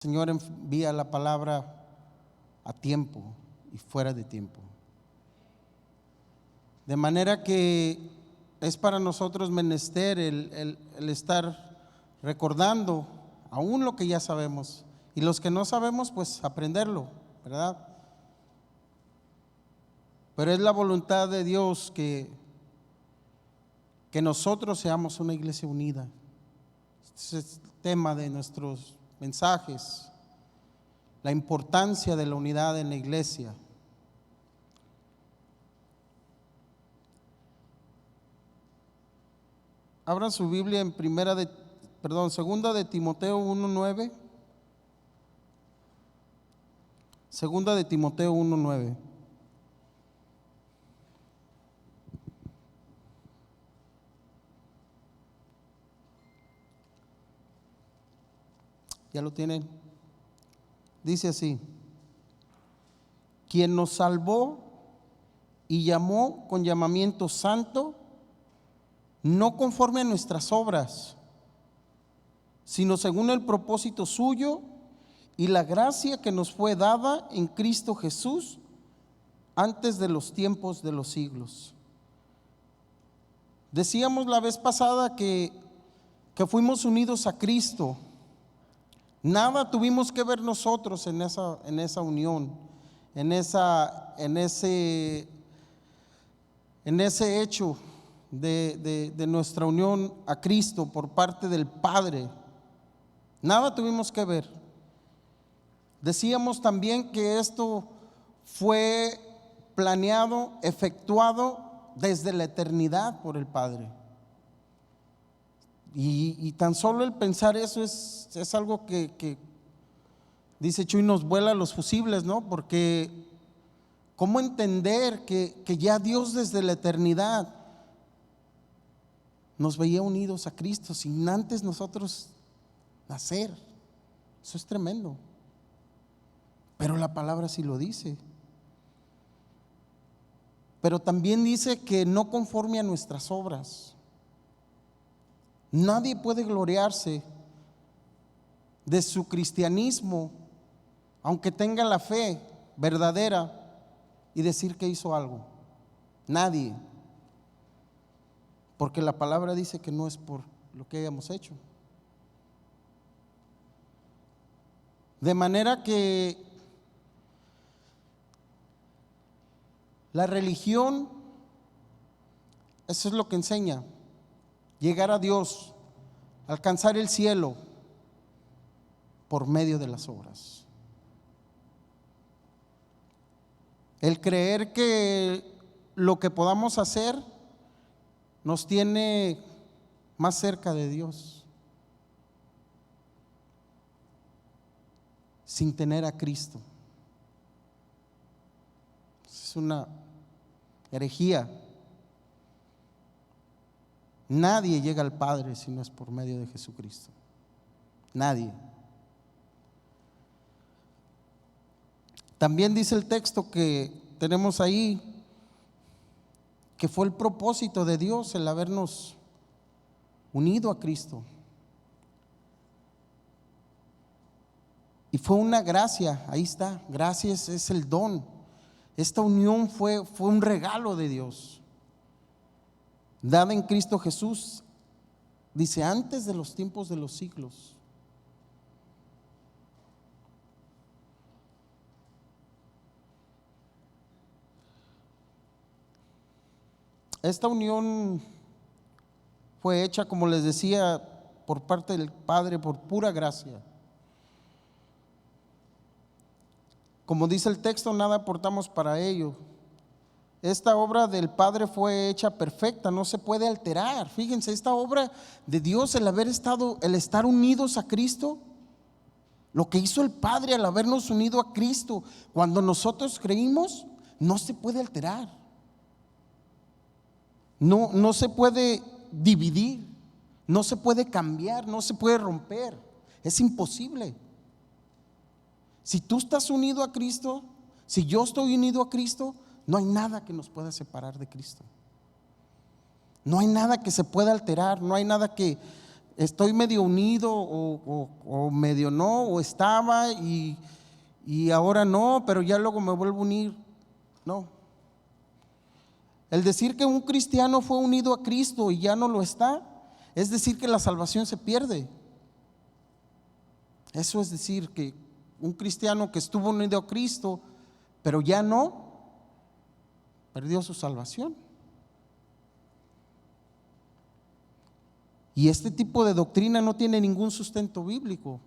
Señor envía la palabra a tiempo y fuera de tiempo. De manera que es para nosotros menester el estar recordando aún lo que ya sabemos, y los que no sabemos, pues aprenderlo, ¿verdad? Pero es la voluntad de Dios que nosotros seamos una iglesia unida. Este es el tema de nuestros mensajes, la importancia de la unidad en la iglesia. Abran su Biblia en segunda de Timoteo 1:9. Segunda de Timoteo 1:9. ¿Ya lo tienen? Dice así: quien nos salvó y llamó con llamamiento santo, no conforme a nuestras obras, sino según el propósito suyo y la gracia que nos fue dada en Cristo Jesús antes de los tiempos de los siglos. Decíamos la vez pasada que fuimos unidos a Cristo. Nada tuvimos que ver nosotros en esa unión, en ese hecho de nuestra unión a Cristo por parte del Padre. Nada tuvimos que ver. Decíamos también que esto fue planeado, efectuado desde la eternidad por el Padre. Y tan solo el pensar eso es algo que dice Chuy, nos vuela los fusibles, ¿no? Porque ¿cómo entender que ya Dios desde la eternidad nos veía unidos a Cristo sin antes nosotros nacer? Eso es tremendo. Pero la palabra sí lo dice. Pero también dice que no conforme a nuestras obras. Nadie puede gloriarse de su cristianismo, aunque tenga la fe verdadera, y decir que hizo algo. Nadie. Porque la palabra dice que no es por lo que hayamos hecho. De manera que la religión, eso es lo que enseña: llegar a Dios, alcanzar el cielo por medio de las obras. El creer que lo que podamos hacer nos tiene más cerca de Dios, sin tener a Cristo. Es una herejía. Nadie llega al Padre si no es por medio de Jesucristo. Nadie. También dice el texto que tenemos ahí que fue el propósito de Dios el habernos unido a Cristo. Y fue una gracia, ahí está, gracias es el don. Esta unión fue un regalo de Dios, dada en Cristo Jesús, dice, antes de los tiempos de los siglos. Esta unión fue hecha, como les decía, por parte del Padre, por pura gracia. Como dice el texto, nada aportamos para ello. Esta obra del Padre fue hecha perfecta, no se puede alterar. Fíjense, esta obra de Dios, el estar unidos a Cristo, lo que hizo el Padre al habernos unido a Cristo, cuando nosotros creímos, no se puede alterar. No se puede dividir, no se puede cambiar, no se puede romper. Es imposible. Si tú estás unido a Cristo, si yo estoy unido a Cristo, no hay nada que nos pueda separar de Cristo. No hay nada que se pueda alterar, no hay nada que estoy medio unido o medio no, o estaba y ahora no, pero ya luego me vuelvo a unir. No. El decir que un cristiano fue unido a Cristo y ya no lo está, es decir que la salvación se pierde. Eso es decir que un cristiano que estuvo unido a Cristo, pero ya no, perdió su salvación. Y este tipo de doctrina no tiene ningún sustento bíblico.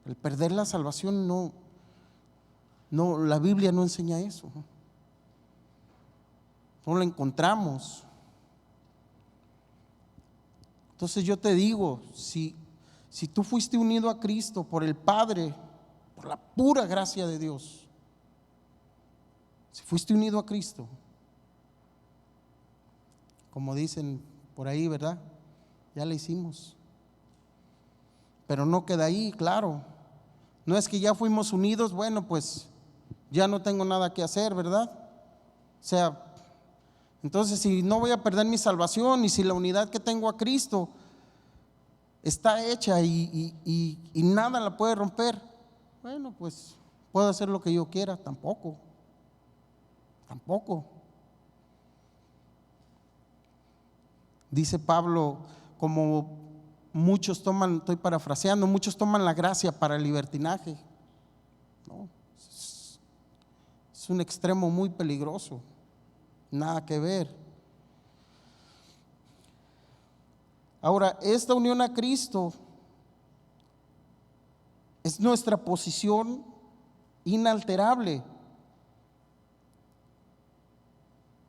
El perder la salvación no, la Biblia no enseña eso. No lo encontramos. Entonces yo te digo, si tú fuiste unido a Cristo por el Padre, por la pura gracia de Dios, si fuiste unido a Cristo, como dicen por ahí, ¿verdad? Ya le hicimos. Pero no queda ahí, claro. No es que ya fuimos unidos, bueno, pues ya no tengo nada que hacer, ¿verdad? O sea, entonces si no voy a perder mi salvación y si la unidad que tengo a Cristo está hecha y nada la puede romper, bueno, pues puedo hacer lo que yo quiera. Tampoco. Dice Pablo, como muchos toman, estoy parafraseando, muchos toman la gracia para el libertinaje. No, es un extremo muy peligroso, nada que ver. Ahora, esta unión a Cristo es nuestra posición inalterable,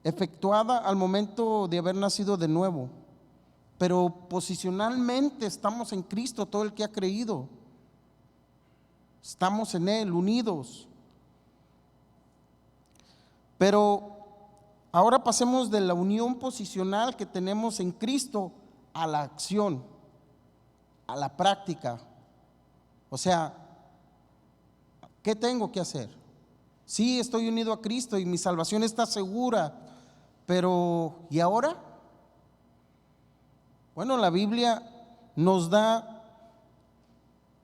efectuada al momento de haber nacido de nuevo. Pero posicionalmente estamos en Cristo, todo el que ha creído. Estamos en Él, unidos. Pero ahora pasemos de la unión posicional que tenemos en Cristo a la acción, a la práctica. O sea, ¿qué tengo que hacer? Sí, estoy unido a Cristo y mi salvación está segura, pero ¿y ahora? Bueno, la Biblia nos da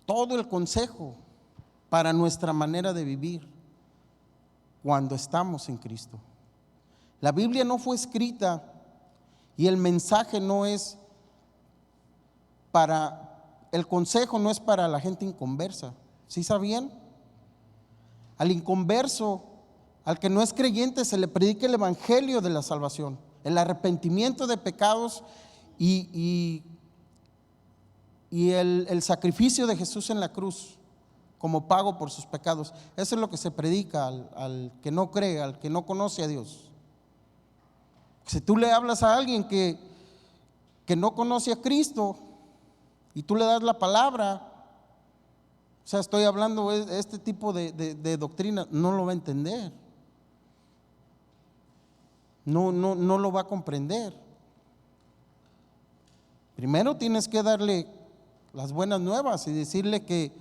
todo el consejo para nuestra manera de vivir cuando estamos en Cristo. La Biblia no fue escrita y el mensaje no es el consejo no es para la gente inconversa. ¿Sí sabían? Al inconverso, al que no es creyente, se le predica el evangelio de la salvación, el arrepentimiento de pecados y el sacrificio de Jesús en la cruz como pago por sus pecados. Eso es lo que se predica al que no cree, al que no conoce a Dios. Si tú le hablas a alguien que no conoce a Cristo y tú le das la palabra, o sea, estoy hablando de este tipo de doctrina, no lo va a entender, no lo va a comprender. Primero tienes que darle las buenas nuevas y decirle que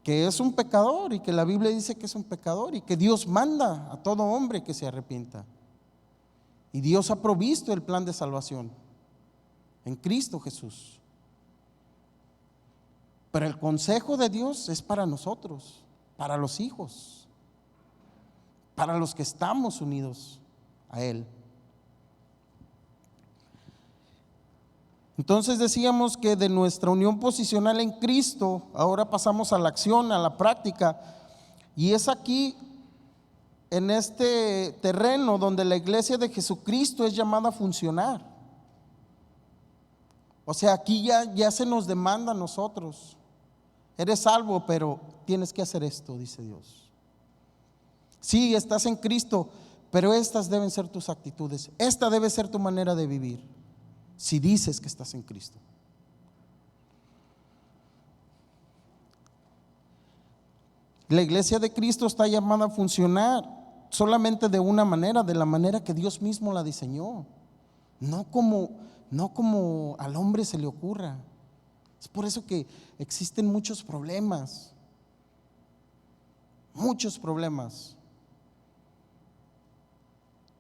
es un pecador y que la Biblia dice que es un pecador y que Dios manda a todo hombre que se arrepienta. Y Dios ha provisto el plan de salvación en Cristo Jesús. Pero el consejo de Dios es para nosotros, para los hijos, para los que estamos unidos a Él. Entonces decíamos que de nuestra unión posicional en Cristo, ahora pasamos a la acción, a la práctica. Y es aquí, en este terreno, donde la iglesia de Jesucristo es llamada a funcionar. O sea, aquí ya se nos demanda a nosotros. Eres salvo, pero tienes que hacer esto, dice Dios. Sí, estás en Cristo, pero estas deben ser tus actitudes. Esta debe ser tu manera de vivir, si dices que estás en Cristo. La iglesia de Cristo está llamada a funcionar solamente de una manera, de la manera que Dios mismo la diseñó, no como al hombre se le ocurra. Es por eso que existen muchos problemas,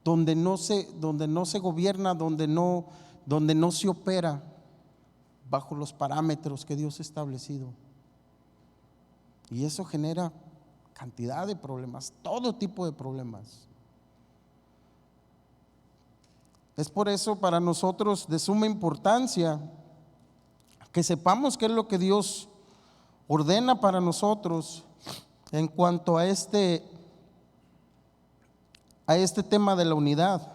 donde no se gobierna, donde no donde no se opera bajo los parámetros que Dios ha establecido. Y eso genera cantidad de problemas, todo tipo de problemas. Es por eso para nosotros de suma importancia que sepamos qué es lo que Dios ordena para nosotros en cuanto a este tema de la unidad.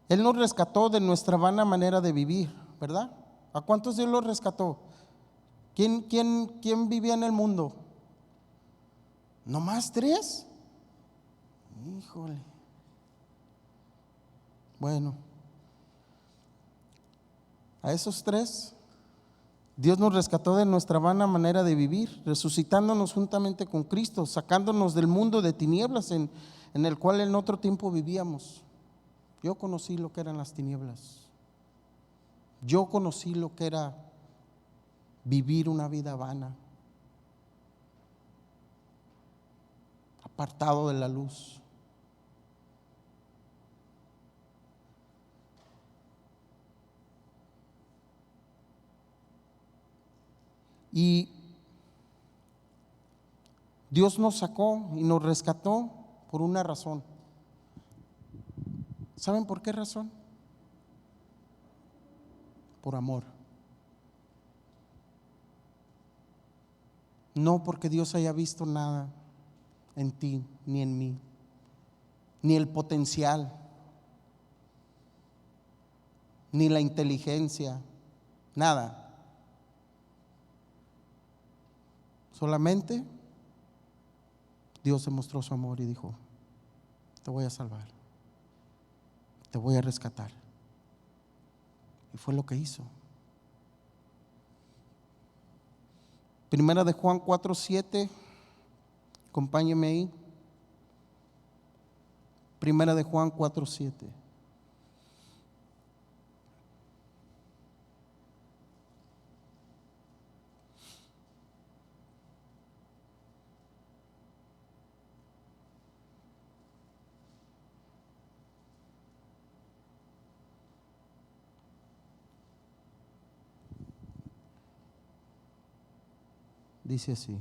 Él nos rescató de nuestra vana manera de vivir, ¿verdad? ¿A cuántos Dios los rescató? ¿Quién vivía en el mundo? ¿Nomás 3? Híjole. Bueno, a esos 3 Dios nos rescató de nuestra vana manera de vivir, resucitándonos juntamente con Cristo, sacándonos del mundo de tinieblas en el cual en otro tiempo vivíamos. Yo conocí lo que eran las tinieblas. Yo conocí lo que era vivir una vida vana, apartado de la luz. Y Dios nos sacó y nos rescató por una razón. ¿Saben por qué razón? Por amor. No porque Dios haya visto nada en ti ni en mí, ni el potencial, ni la inteligencia, nada. Solamente Dios demostró su amor y dijo: te voy a salvar, te voy a rescatar. Y fue lo que hizo. Primera de Juan 4:7, acompáñeme ahí. Primera de Juan 4:7. Dice así: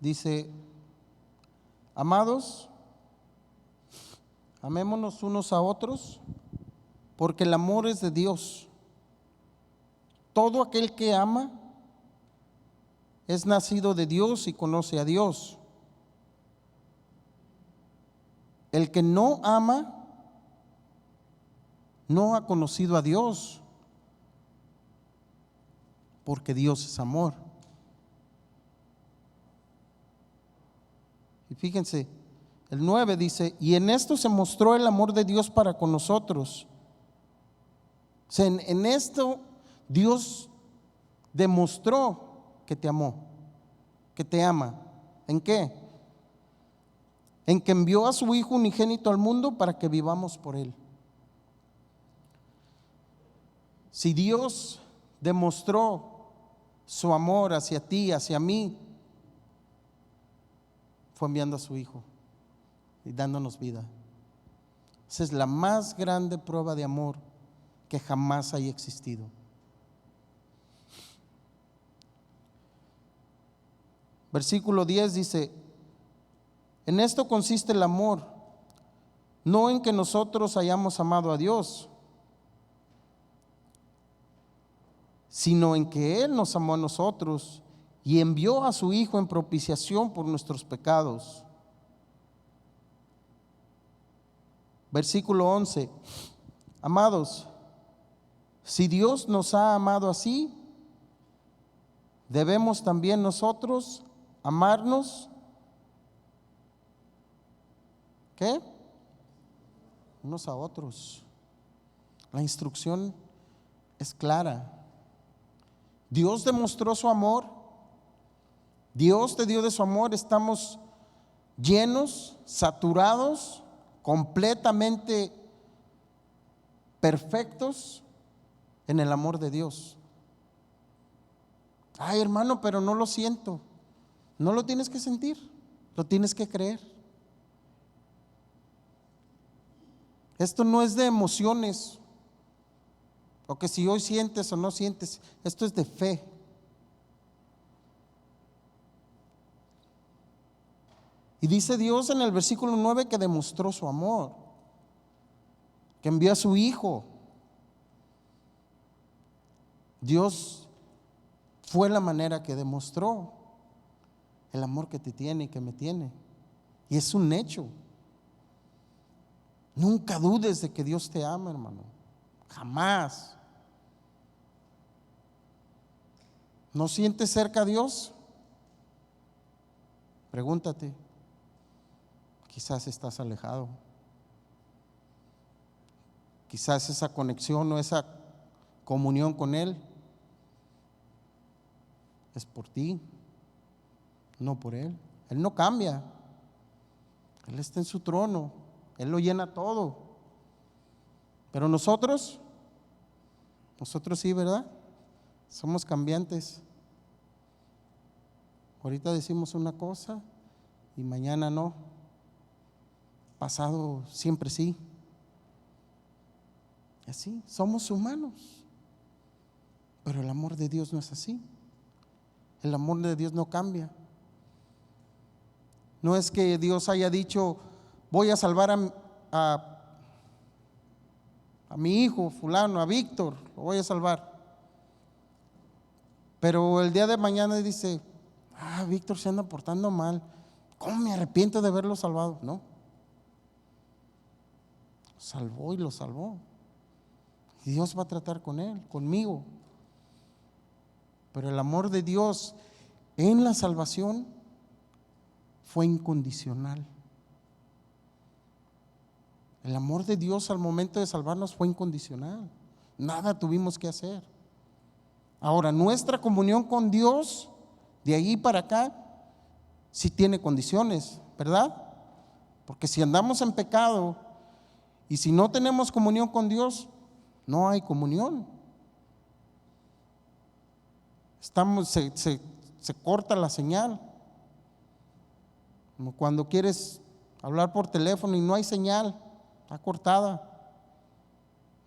dice, amados, amémonos unos a otros, porque el amor es de Dios. Todo aquel que ama es nacido de Dios y conoce a Dios. El que no ama no ha conocido a Dios, porque Dios es amor. Y fíjense, el 9 dice: y en esto se mostró el amor de Dios para con nosotros. O sea, en esto Dios demostró que te amó, que te ama. ¿En qué? En que envió a su Hijo unigénito al mundo para que vivamos por Él. Si Dios demostró su amor hacia ti, hacia mí, fue enviando a su Hijo y dándonos vida. Esa es la más grande prueba de amor que jamás haya existido. Versículo 10 dice: en esto consiste el amor, no en que nosotros hayamos amado a Dios, sino en que Él nos amó a nosotros y envió a su Hijo en propiciación por nuestros pecados. Versículo 11: amados, si Dios nos ha amado así, debemos también nosotros amarnos. ¿Qué? Unos a otros. La instrucción es clara. Dios demostró su amor. Dios te dio de su amor. Estamos llenos, saturados, completamente perfectos en el amor de Dios. Ay, hermano, pero no lo siento. No lo tienes que sentir, lo tienes que creer. Esto no es de emociones, o que si hoy sientes o no sientes, esto es de fe. Y dice Dios en el versículo 9 que demostró su amor, que envió a su Hijo. Dios fue la manera que demostró el amor que te tiene y que me tiene. Y es un hecho. Nunca dudes de que Dios te ama, hermano. Jamás. ¿No sientes cerca a Dios? Pregúntate. Quizás estás alejado. Quizás esa conexión o esa comunión con Él es por ti, no por Él. Él no cambia. Él está en su trono. Él lo llena todo. Pero nosotros sí, ¿verdad? Somos cambiantes. Ahorita decimos una cosa y mañana no. Pasado siempre sí. Y así, somos humanos. Pero el amor de Dios no es así. El amor de Dios no cambia. No es que Dios haya dicho, voy a salvar a mi hijo fulano, a Víctor, lo voy a salvar. Pero el día de mañana dice, Víctor se anda portando mal, ¿cómo me arrepiento de haberlo salvado? No. Salvó y lo salvó. Y Dios va a tratar con él, conmigo. Pero el amor de Dios en la salvación fue incondicional. El amor de Dios al momento de salvarnos fue incondicional. Nada tuvimos que hacer. Ahora, nuestra comunión con Dios, de ahí para acá, sí tiene condiciones, ¿verdad? Porque si andamos en pecado y si no tenemos comunión con Dios, no hay comunión. Se corta la señal. Como cuando quieres hablar por teléfono y no hay señal, está cortada.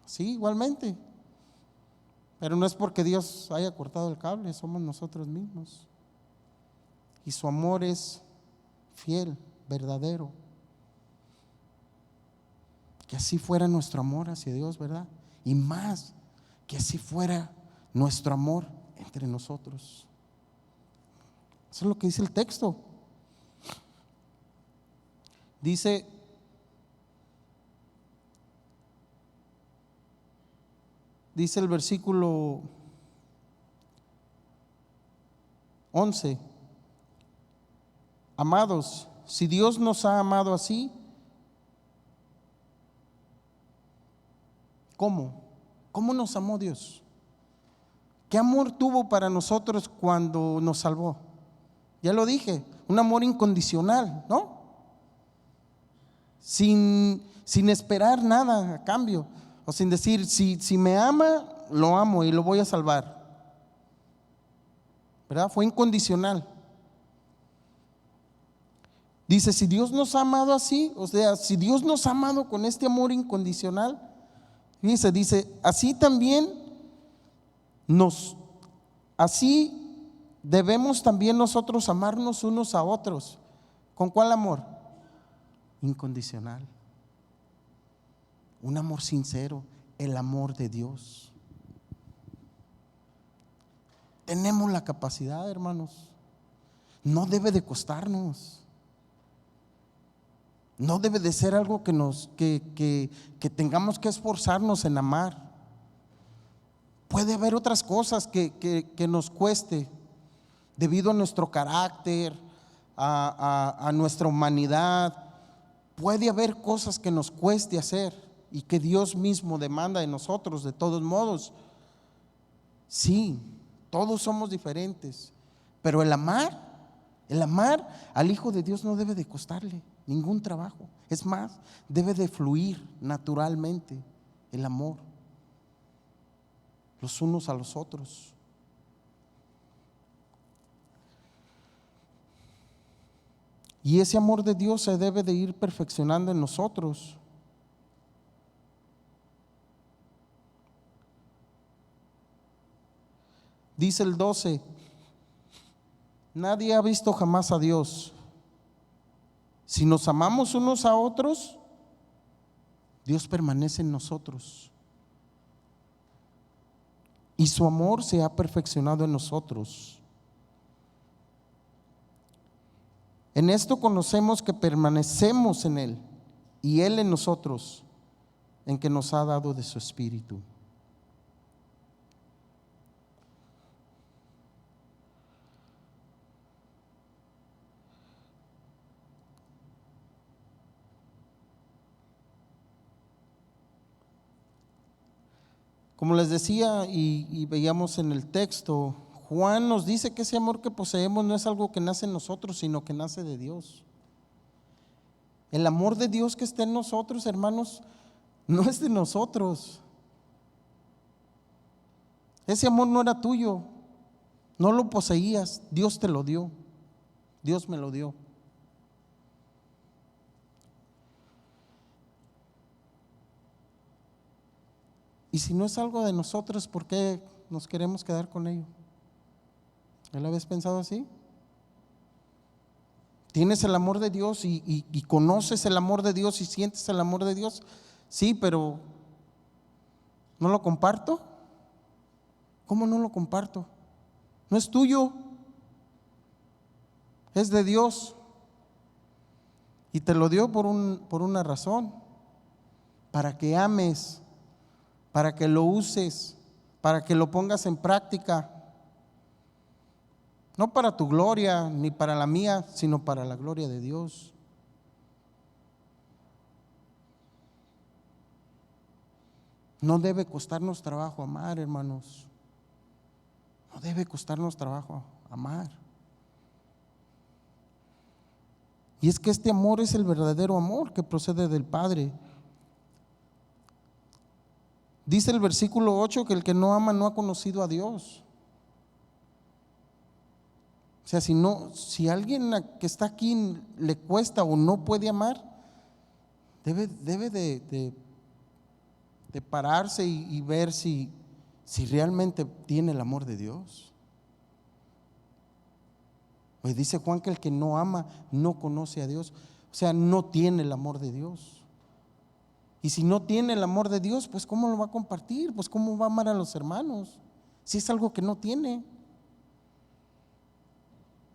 Sí, igualmente. Pero no es porque Dios haya cortado el cable, somos nosotros mismos. Y su amor es fiel, verdadero. Que así fuera nuestro amor hacia Dios, ¿verdad? Y más, que así fuera nuestro amor entre nosotros. Eso es lo que dice el texto. Dice el versículo 11: amados, si Dios nos ha amado así, ¿cómo? ¿Cómo nos amó Dios? ¿Qué amor tuvo para nosotros cuando nos salvó? Ya lo dije, un amor incondicional, ¿no? Sin esperar nada a cambio, o sin decir, si me ama, lo amo y lo voy a salvar, ¿verdad? Fue incondicional. Dice, si Dios nos ha amado así, o sea, si Dios nos ha amado con este amor incondicional, dice, así también así debemos también nosotros amarnos unos a otros. ¿Con cuál amor? Incondicional. Un amor sincero, el amor de Dios. Tenemos la capacidad, hermanos. No debe de costarnos. No debe de ser algo que tengamos que esforzarnos en amar. Puede haber otras cosas que nos cueste debido a nuestro carácter, a nuestra humanidad. Puede haber cosas que nos cueste hacer y que Dios mismo demanda de nosotros de todos modos. Sí, todos somos diferentes, pero el amar al Hijo de Dios no debe de costarle ningún trabajo. Es más, debe de fluir naturalmente el amor los unos a los otros. Y ese amor de Dios se debe de ir perfeccionando en nosotros. Dice el 12: nadie ha visto jamás a Dios. Si nos amamos unos a otros, Dios permanece en nosotros y su amor se ha perfeccionado en nosotros. En esto conocemos que permanecemos en Él y Él en nosotros, en que nos ha dado de su Espíritu. Como les decía y veíamos en el texto, Juan nos dice que ese amor que poseemos no es algo que nace en nosotros, sino que nace de Dios. El amor de Dios que está en nosotros, hermanos, no es de nosotros. Ese amor no era tuyo, no lo poseías, Dios te lo dio, Dios me lo dio. Y si no es algo de nosotros, ¿por qué nos queremos quedar con ello? ¿Ya lo habías pensado así? ¿Tienes el amor de Dios y conoces el amor de Dios y sientes el amor de Dios? Sí, pero ¿no lo comparto? ¿Cómo no lo comparto? No es tuyo, es de Dios. Y te lo dio por una razón, para que ames, para que lo uses, para que lo pongas en práctica. No para tu gloria ni para la mía, sino para la gloria de Dios. No debe costarnos trabajo amar, hermanos. No debe costarnos trabajo amar. Y es que este amor es el verdadero amor que procede del Padre. Dice el versículo 8 que el que no ama no ha conocido a Dios. O sea, si alguien que está aquí le cuesta o no puede amar, debe de pararse y ver si realmente tiene el amor de Dios. Pues dice Juan que el que no ama no conoce a Dios, o sea, no tiene el amor de Dios. Y si no tiene el amor de Dios, pues ¿cómo lo va a compartir? Pues ¿cómo va a amar a los hermanos? Si es algo que no tiene.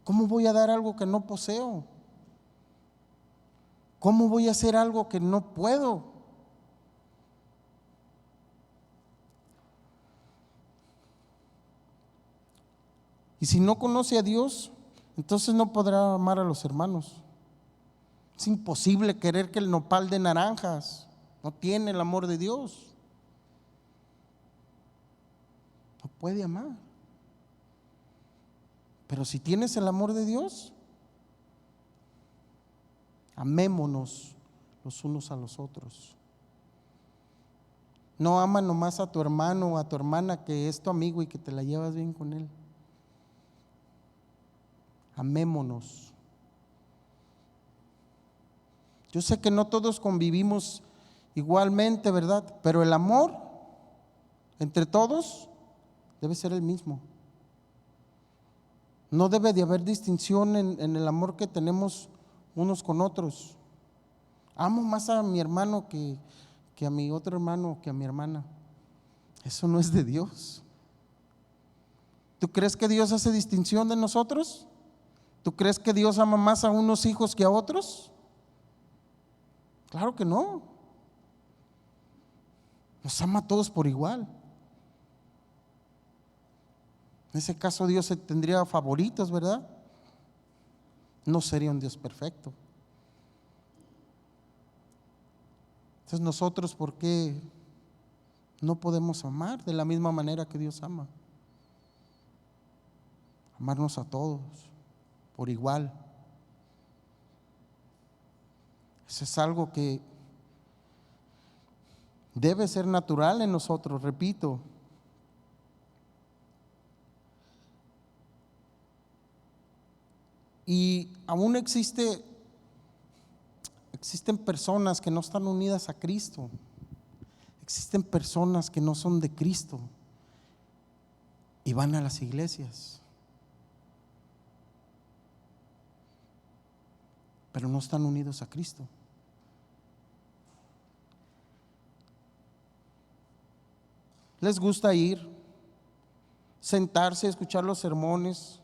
¿Cómo voy a dar algo que no poseo? ¿Cómo voy a hacer algo que no puedo? Y si no conoce a Dios, entonces no podrá amar a los hermanos. Es imposible querer que el nopal de naranjas. No tiene el amor de Dios. No puede amar. Pero si tienes el amor de Dios, amémonos los unos a los otros. No ama nomás a tu hermano o a tu hermana que es tu amigo y que te la llevas bien con él. Amémonos. Yo sé que no todos convivimos igualmente, ¿verdad? Pero el amor entre todos debe ser el mismo. No debe de haber distinción en el amor que tenemos unos con otros. Amo más a mi hermano que a mi otro hermano, que a mi hermana. Eso no es de Dios. ¿Tú crees que Dios hace distinción de nosotros? ¿Tú crees que Dios ama más a unos hijos que a otros? Claro que no. Nos ama a todos por igual. En ese caso Dios tendría favoritos, ¿verdad? No sería un Dios perfecto. Entonces nosotros, ¿por qué no podemos amar de la misma manera que Dios ama? Amarnos a todos por igual. Eso es algo que debe ser natural en nosotros, repito. Y aún existe Existen personas que no están unidas a Cristo. Existen personas que no son de Cristo y van a las iglesias, pero no están unidos a Cristo. Les gusta ir, sentarse, escuchar los sermones.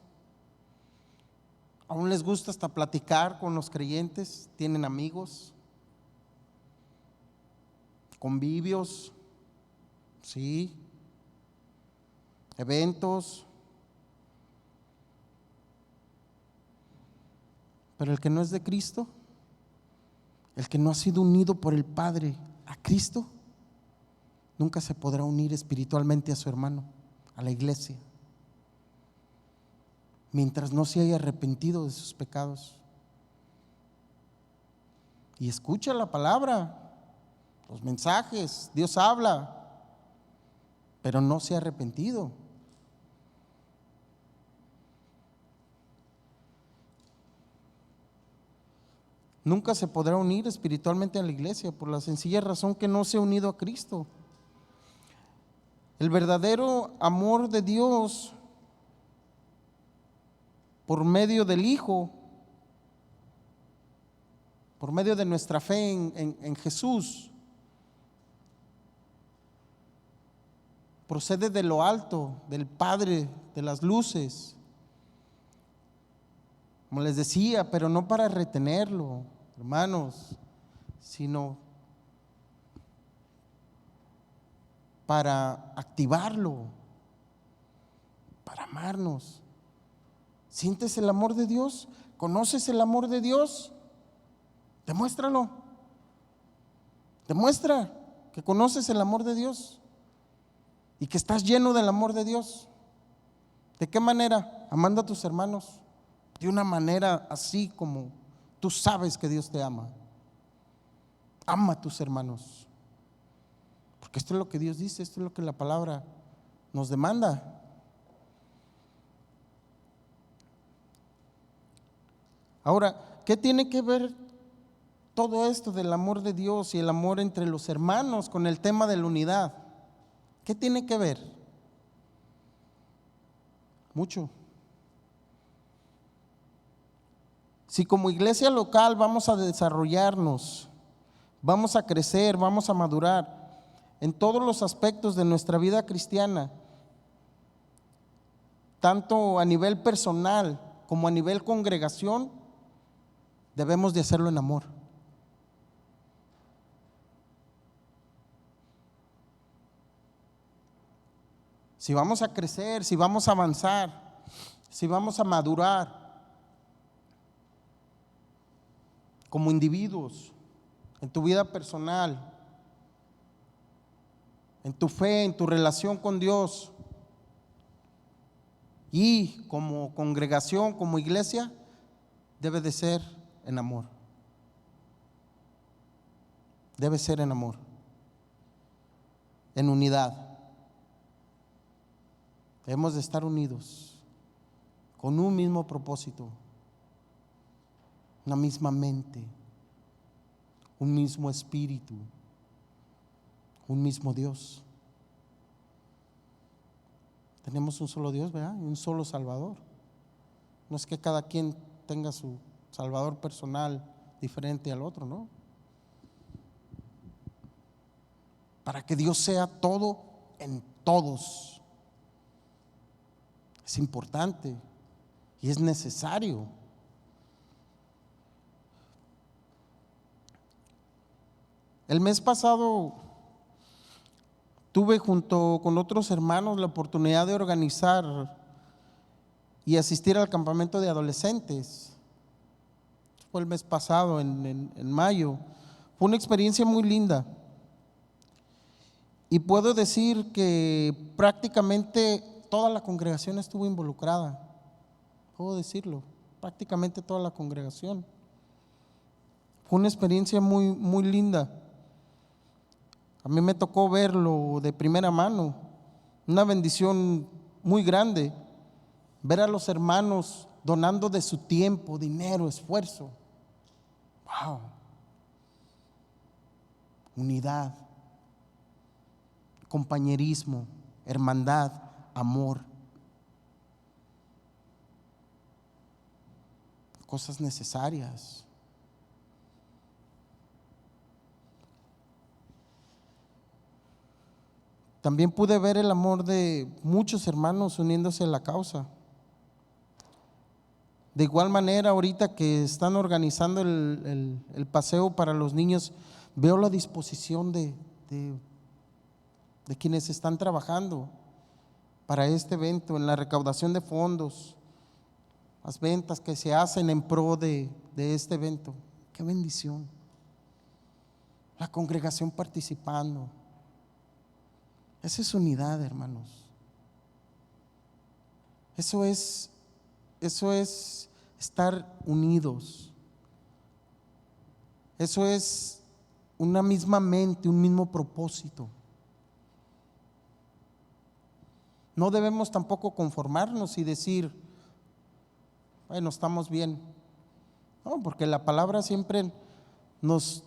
Aún les gusta hasta platicar con los creyentes. Tienen amigos, convivios, sí, eventos. Pero el que no es de Cristo, el que no ha sido unido por el Padre a Cristo, nunca se podrá unir espiritualmente a su hermano, a la iglesia, mientras no se haya arrepentido de sus pecados. Y escucha la palabra, los mensajes, Dios habla, pero no se ha arrepentido. Nunca se podrá unir espiritualmente a la iglesia por la sencilla razón que no se ha unido a Cristo. El verdadero amor de Dios por medio del Hijo, por medio de nuestra fe en Jesús, procede de lo alto, del Padre de las luces, como les decía, pero no para retenerlo, hermanos, sino para activarlo, para amarnos. ¿Sientes el amor de Dios? ¿Conoces el amor de Dios? Demuéstralo. Demuestra que conoces el amor de Dios y que estás lleno del amor de Dios. ¿De qué manera? Amando a tus hermanos de una manera así como tú sabes que Dios te ama. Ama a tus hermanos, porque esto es lo que Dios dice, esto es lo que la palabra nos demanda. Ahora, ¿qué tiene que ver todo esto del amor de Dios y el amor entre los hermanos con el tema de la unidad? ¿Qué tiene que ver? Mucho. Si como iglesia local vamos a desarrollarnos, vamos a crecer, vamos a madurar en todos los aspectos de nuestra vida cristiana, tanto a nivel personal como a nivel congregación, debemos de hacerlo en amor. Si vamos a crecer, si vamos a avanzar, si vamos a madurar como individuos, en tu vida personal, en tu fe, en tu relación con Dios, y como congregación, como iglesia, debe de ser en amor. Debe ser en amor, en unidad. Debemos de estar unidos con un mismo propósito, una misma mente, un mismo espíritu, un mismo Dios. Tenemos un solo Dios, ¿verdad? Y un solo Salvador. No es que cada quien tenga su Salvador personal diferente al otro, ¿no? Para que Dios sea todo en todos. Es importante y es necesario. El mes pasado tuve junto con otros hermanos la oportunidad de organizar y asistir al campamento de adolescentes. Fue el mes pasado, en mayo. Fue una experiencia muy linda. Y puedo decir que prácticamente toda la congregación estuvo involucrada. Puedo decirlo, prácticamente toda la congregación. Fue una experiencia muy, muy linda. A mí me tocó verlo de primera mano, una bendición muy grande, ver a los hermanos donando de su tiempo, dinero, esfuerzo. Wow. unidad, compañerismo, hermandad, amor. Cosas necesarias. También pude ver el amor de muchos hermanos uniéndose a la causa. De igual manera, ahorita que están organizando el paseo para los niños, veo la disposición de quienes están trabajando para este evento, en la recaudación de fondos, las ventas que se hacen en pro de este evento. ¡Qué bendición! La congregación participando. Esa es unidad, hermanos. Eso es estar unidos. Eso es una misma mente, un mismo propósito. No debemos tampoco conformarnos y decir, bueno, estamos bien. No, porque la palabra siempre nos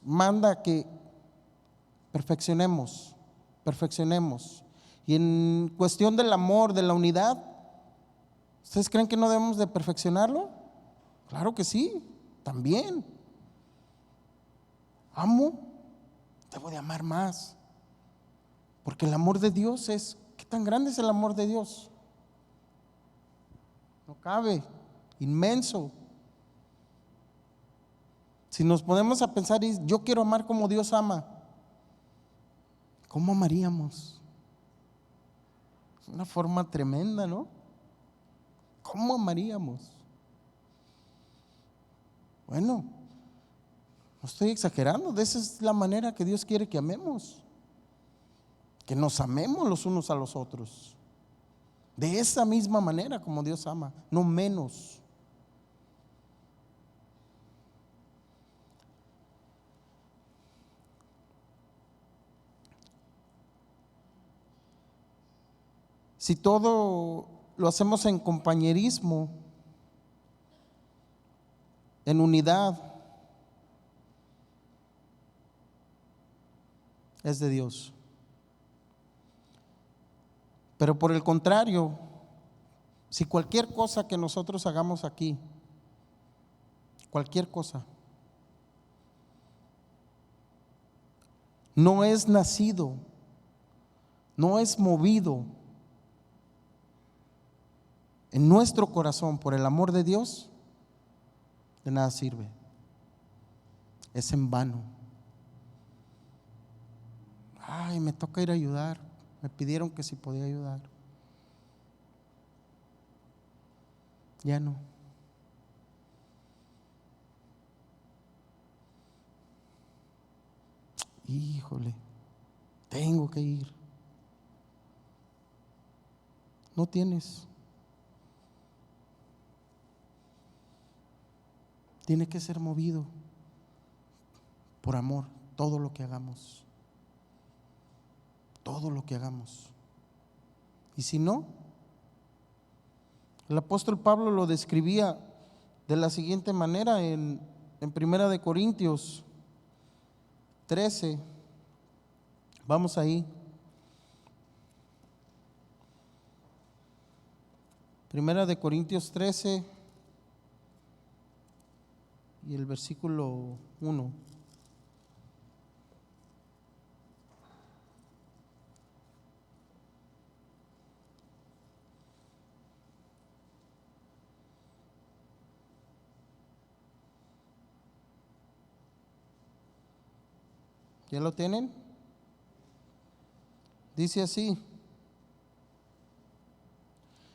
manda que perfeccionemos. Y en cuestión del amor, de la unidad, ¿ustedes creen que no debemos de perfeccionarlo? Claro que sí, también. Amo, debo de amar más. Porque el amor de Dios es, ¿qué tan grande es el amor de Dios? No cabe, inmenso. Si nos ponemos a pensar, yo quiero amar como Dios ama, ¿cómo amaríamos? Es una forma tremenda, ¿no? ¿Cómo amaríamos? Bueno, no estoy exagerando, de esa es la manera que Dios quiere que amemos, que nos amemos los unos a los otros, de esa misma manera como Dios ama, no menos. Si todo lo hacemos en compañerismo, en unidad, es de Dios. Pero por el contrario, si cualquier cosa que nosotros hagamos aquí, cualquier cosa, no es nacido, no es movido en nuestro corazón por el amor de Dios, de nada sirve. Es en vano. Ay, me toca ir a ayudar. Me pidieron que si podía ayudar. Ya no. Híjole, tengo que ir. No tienes. Tiene que ser movido por amor, todo lo que hagamos. Todo lo que hagamos. Y si no, el apóstol Pablo lo describía de la siguiente manera en 1 de Corintios 13. Vamos ahí. 1 de Corintios 13 y el versículo 1. ¿Ya lo tienen? Dice así: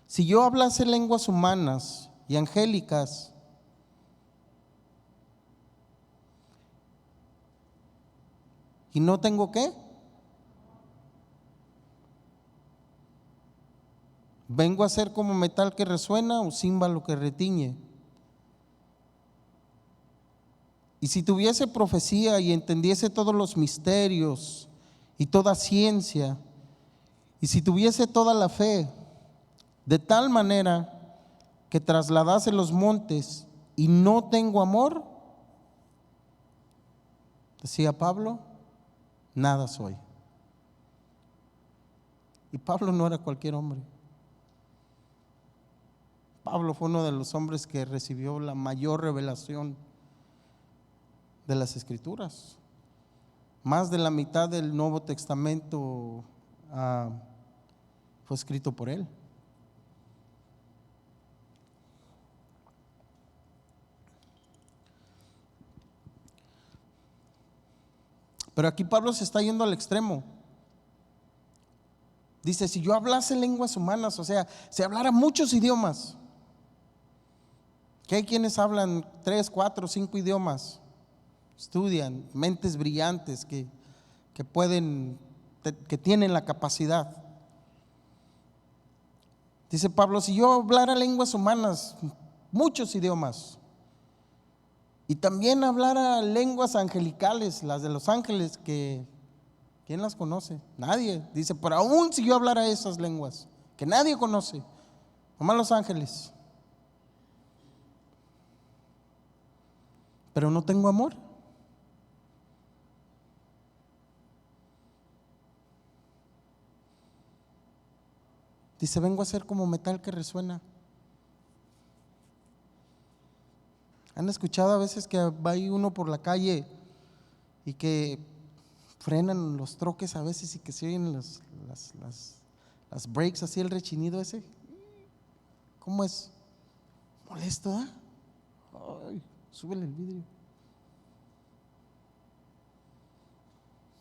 si yo hablase lenguas humanas y angélicas, ¿y no tengo qué? Vengo a ser como metal que resuena o címbalo que retiñe. Y si tuviese profecía y entendiese todos los misterios y toda ciencia, y si tuviese toda la fe, de tal manera que trasladase los montes, y no tengo amor, Decía Pablo, nada soy. Y Pablo no era cualquier hombre. Pablo fue uno de los hombres que recibió la mayor revelación de las Escrituras. Más de la mitad del Nuevo Testamento fue escrito por él. Pero aquí Pablo se está yendo al extremo. Dice, si yo hablase lenguas humanas, o sea, si hablara muchos idiomas, que hay quienes hablan 3, 4, 5 idiomas, estudian, mentes brillantes que pueden, que tienen la capacidad. Dice Pablo, si yo hablara lenguas humanas, muchos idiomas, y también hablara lenguas angelicales, las de los ángeles, que ¿quién las conoce? Nadie. Dice, pero aún si yo hablara esas lenguas, que nadie conoce, nomás los ángeles, pero no tengo amor, dice, vengo a ser como metal que resuena. ¿Han escuchado a veces que va uno por la calle y que frenan los troques a veces y que se oyen las brakes, así el rechinido ese? ¿Cómo es? Molesto, ¿eh? Ay, súbele el vidrio.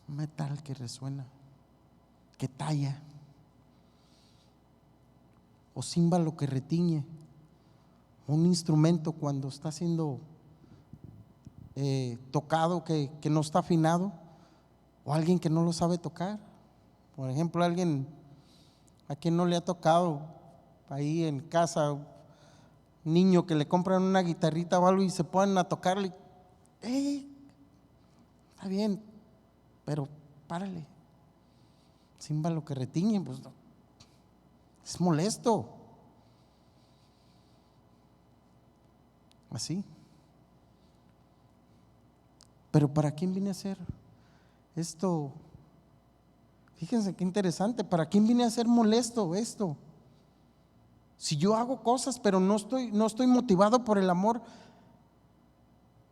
Metal que resuena, que talla, o címbalo que retiñe, un instrumento cuando está siendo tocado que no está afinado, o alguien que no lo sabe tocar. Por ejemplo, alguien a quien no le ha tocado ahí en casa, un niño que le compran una guitarrita o algo y se ponen a tocarle, está bien, pero párale, címbalo que retiñe, pues no, es molesto. Así. Pero ¿para quién vine a hacer esto? Fíjense qué interesante. ¿Para quién vine a ser molesto esto? Si yo hago cosas pero no estoy motivado por el amor,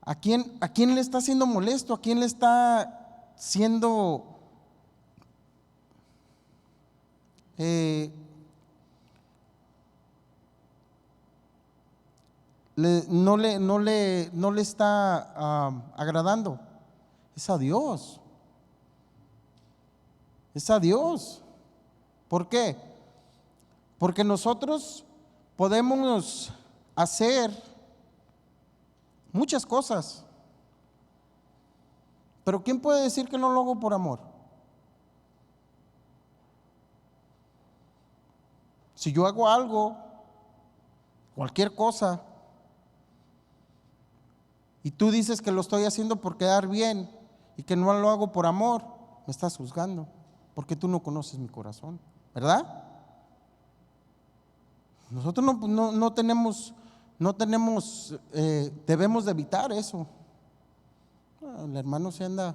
¿a quién le está haciendo molesto? ¿A quién le está siendo no le está agradando? Es a Dios. Es a Dios. ¿Por qué? Porque nosotros podemos hacer muchas cosas, pero ¿quién puede decir que no lo hago por amor? Si yo hago algo, cualquier cosa, y tú dices que lo estoy haciendo por quedar bien y que no lo hago por amor, me estás juzgando, porque tú no conoces mi corazón, ¿verdad? Nosotros no tenemos, debemos de evitar eso. El hermano se anda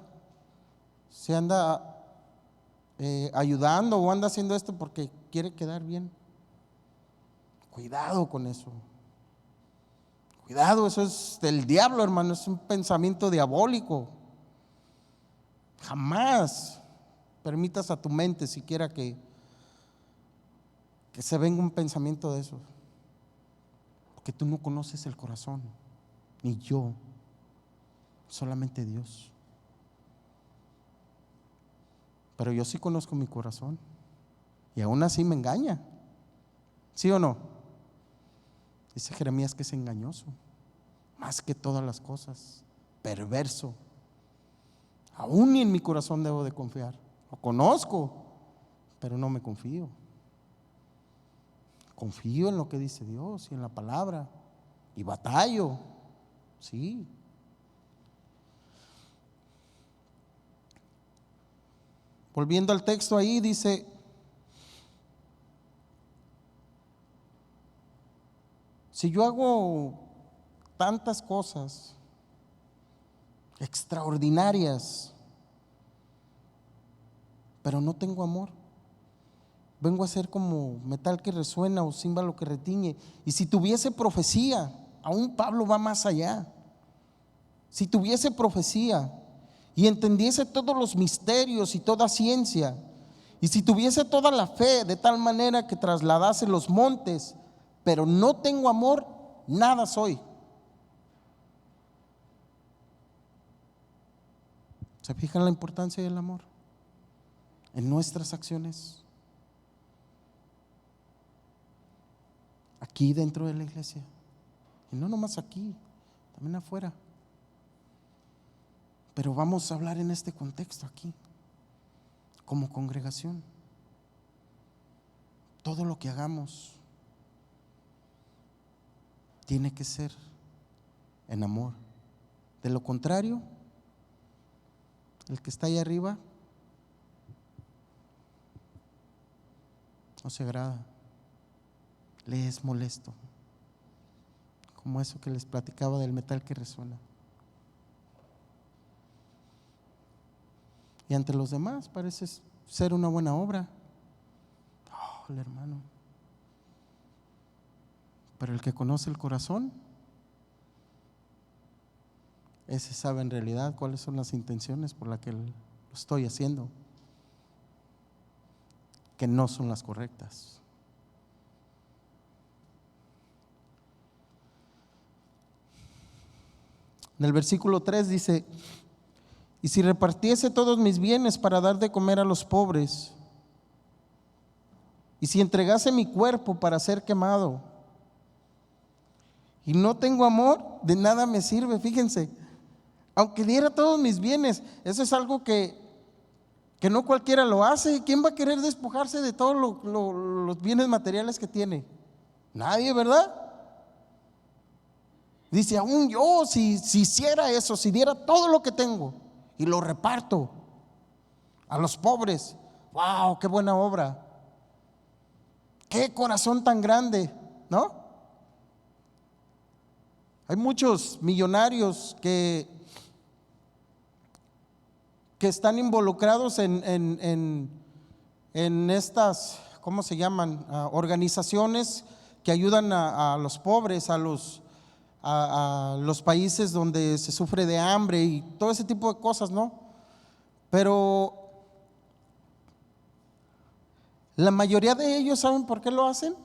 ayudando o anda haciendo esto porque quiere quedar bien. Cuidado con eso. Cuidado, eso es del diablo, hermano, es un pensamiento diabólico. Jamás permitas a tu mente siquiera que se venga un pensamiento de eso, porque tú no conoces el corazón, ni yo, solamente Dios. Pero yo sí conozco mi corazón y aún así me engaña, ¿sí o no? Dice Jeremías que es engañoso, más que todas las cosas, perverso. Aún ni en mi corazón debo de confiar. Lo conozco, pero no me confío. Confío en lo que dice Dios y en la palabra, y batallo, sí. Volviendo al texto ahí, dice: si yo hago tantas cosas, extraordinarias, pero no tengo amor. Vengo a ser como metal que resuena o címbalo que retiñe. Y si tuviese profecía, aún Pablo va más allá. Si tuviese profecía y entendiese todos los misterios y toda ciencia, y si tuviese toda la fe de tal manera que trasladase los montes, pero no tengo amor, nada soy. ¿Se fijan la importancia del amor en nuestras acciones? Aquí dentro de la iglesia, y no nomás aquí, también afuera. Pero vamos a hablar en este contexto aquí, como congregación. Todo lo que hagamos tiene que ser en amor. De lo contrario, el que está ahí arriba no se agrada, le es molesto, como eso que les platicaba del metal que resuena. Y ante los demás parece ser una buena obra. Oh, el hermano. Pero el que conoce el corazón, ese sabe en realidad cuáles son las intenciones por las que lo estoy haciendo, que no son las correctas. En el versículo 3 dice: y si repartiese todos mis bienes para dar de comer a los pobres, y si entregase mi cuerpo para ser quemado, y no tengo amor, de nada me sirve. Fíjense, aunque diera todos mis bienes, eso es algo que no cualquiera lo hace. ¿Quién va a querer despojarse de todos los bienes materiales que tiene? Nadie, ¿verdad? Dice, aún yo, si hiciera eso, si diera todo lo que tengo y lo reparto a los pobres, wow, qué buena obra, qué corazón tan grande, ¿no? Hay muchos millonarios que están involucrados en estas, ¿cómo se llaman? Organizaciones que ayudan a los pobres, a los países donde se sufre de hambre y todo ese tipo de cosas, ¿no? Pero la mayoría de ellos, ¿saben por qué lo hacen?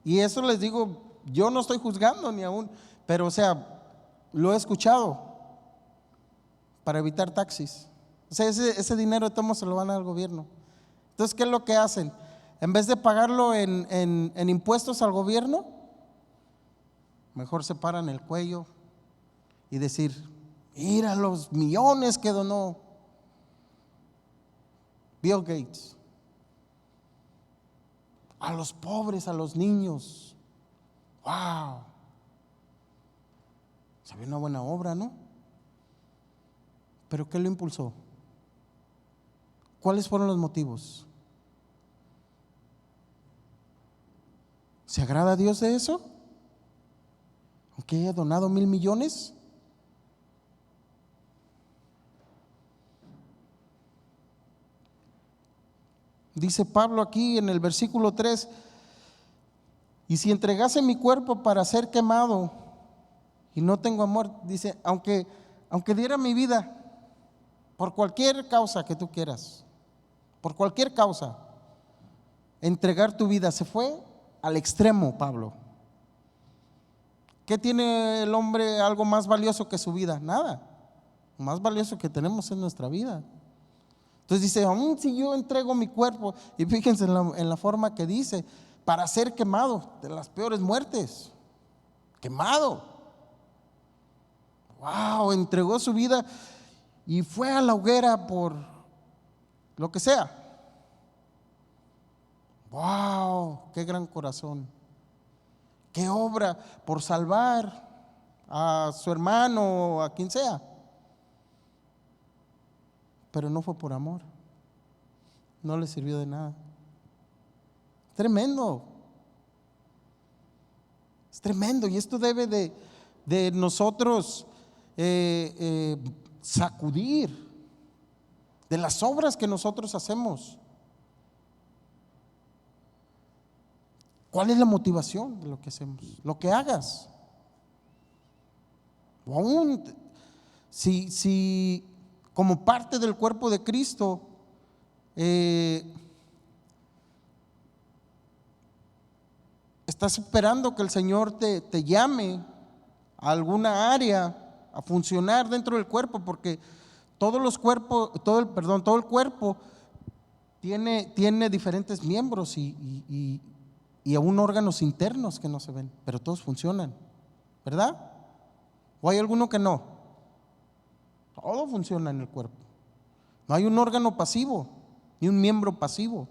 Y eso les digo, yo no estoy juzgando ni aún, pero o sea, lo he escuchado, para evitar taxis. O sea, ese dinero de tomo se lo van al gobierno. Entonces, ¿qué es lo que hacen? En vez de pagarlo en impuestos al gobierno, mejor se paran el cuello y decir, mira los millones que donó Bill Gates a los pobres, a los niños. Wow, se ve una buena obra, ¿no? Pero ¿qué lo impulsó? ¿Cuáles fueron los motivos? ¿Se agrada a Dios de eso? Aunque haya donado 1,000 millones. Dice Pablo aquí en el versículo 3: y si entregase mi cuerpo para ser quemado y no tengo amor, dice, aunque diera mi vida por cualquier causa que tú quieras, por cualquier causa, entregar tu vida. Se fue al extremo, Pablo. ¿Qué tiene el hombre algo más valioso que su vida? Nada. Lo más valioso que tenemos es nuestra vida. Entonces dice, aún si yo entrego mi cuerpo, y fíjense en la forma que dice, para ser quemado, de las peores muertes, quemado. Wow, entregó su vida y fue a la hoguera por lo que sea. Wow, qué gran corazón, qué obra por salvar a su hermano o a quien sea. Pero no fue por amor, no le sirvió de nada. Tremendo, es tremendo. Y esto debe de nosotros sacudir de las obras que nosotros hacemos. ¿Cuál es la motivación de lo que hacemos? Lo que hagas. O aún si como parte del cuerpo de Cristo estás esperando que el Señor te llame a alguna área a funcionar dentro del cuerpo, porque todo el cuerpo tiene diferentes miembros y aún órganos internos que no se ven, pero todos funcionan, ¿verdad? ¿O hay alguno que no? Todo funciona en el cuerpo. No hay un órgano pasivo, ni un miembro pasivo.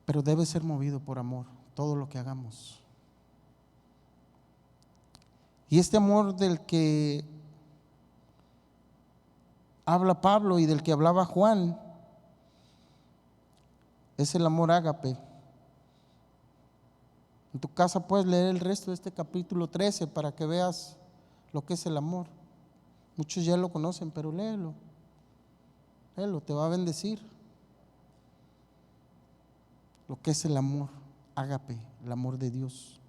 Pero debe ser movido por amor, todo lo que hagamos. Y este amor del que habla Pablo y del que hablaba Juan es el amor ágape. En tu casa puedes leer el resto de este capítulo 13 para que veas lo que es el amor. Muchos ya lo conocen, pero léelo, te va a bendecir. Lo que es el amor ágape, el amor de Dios.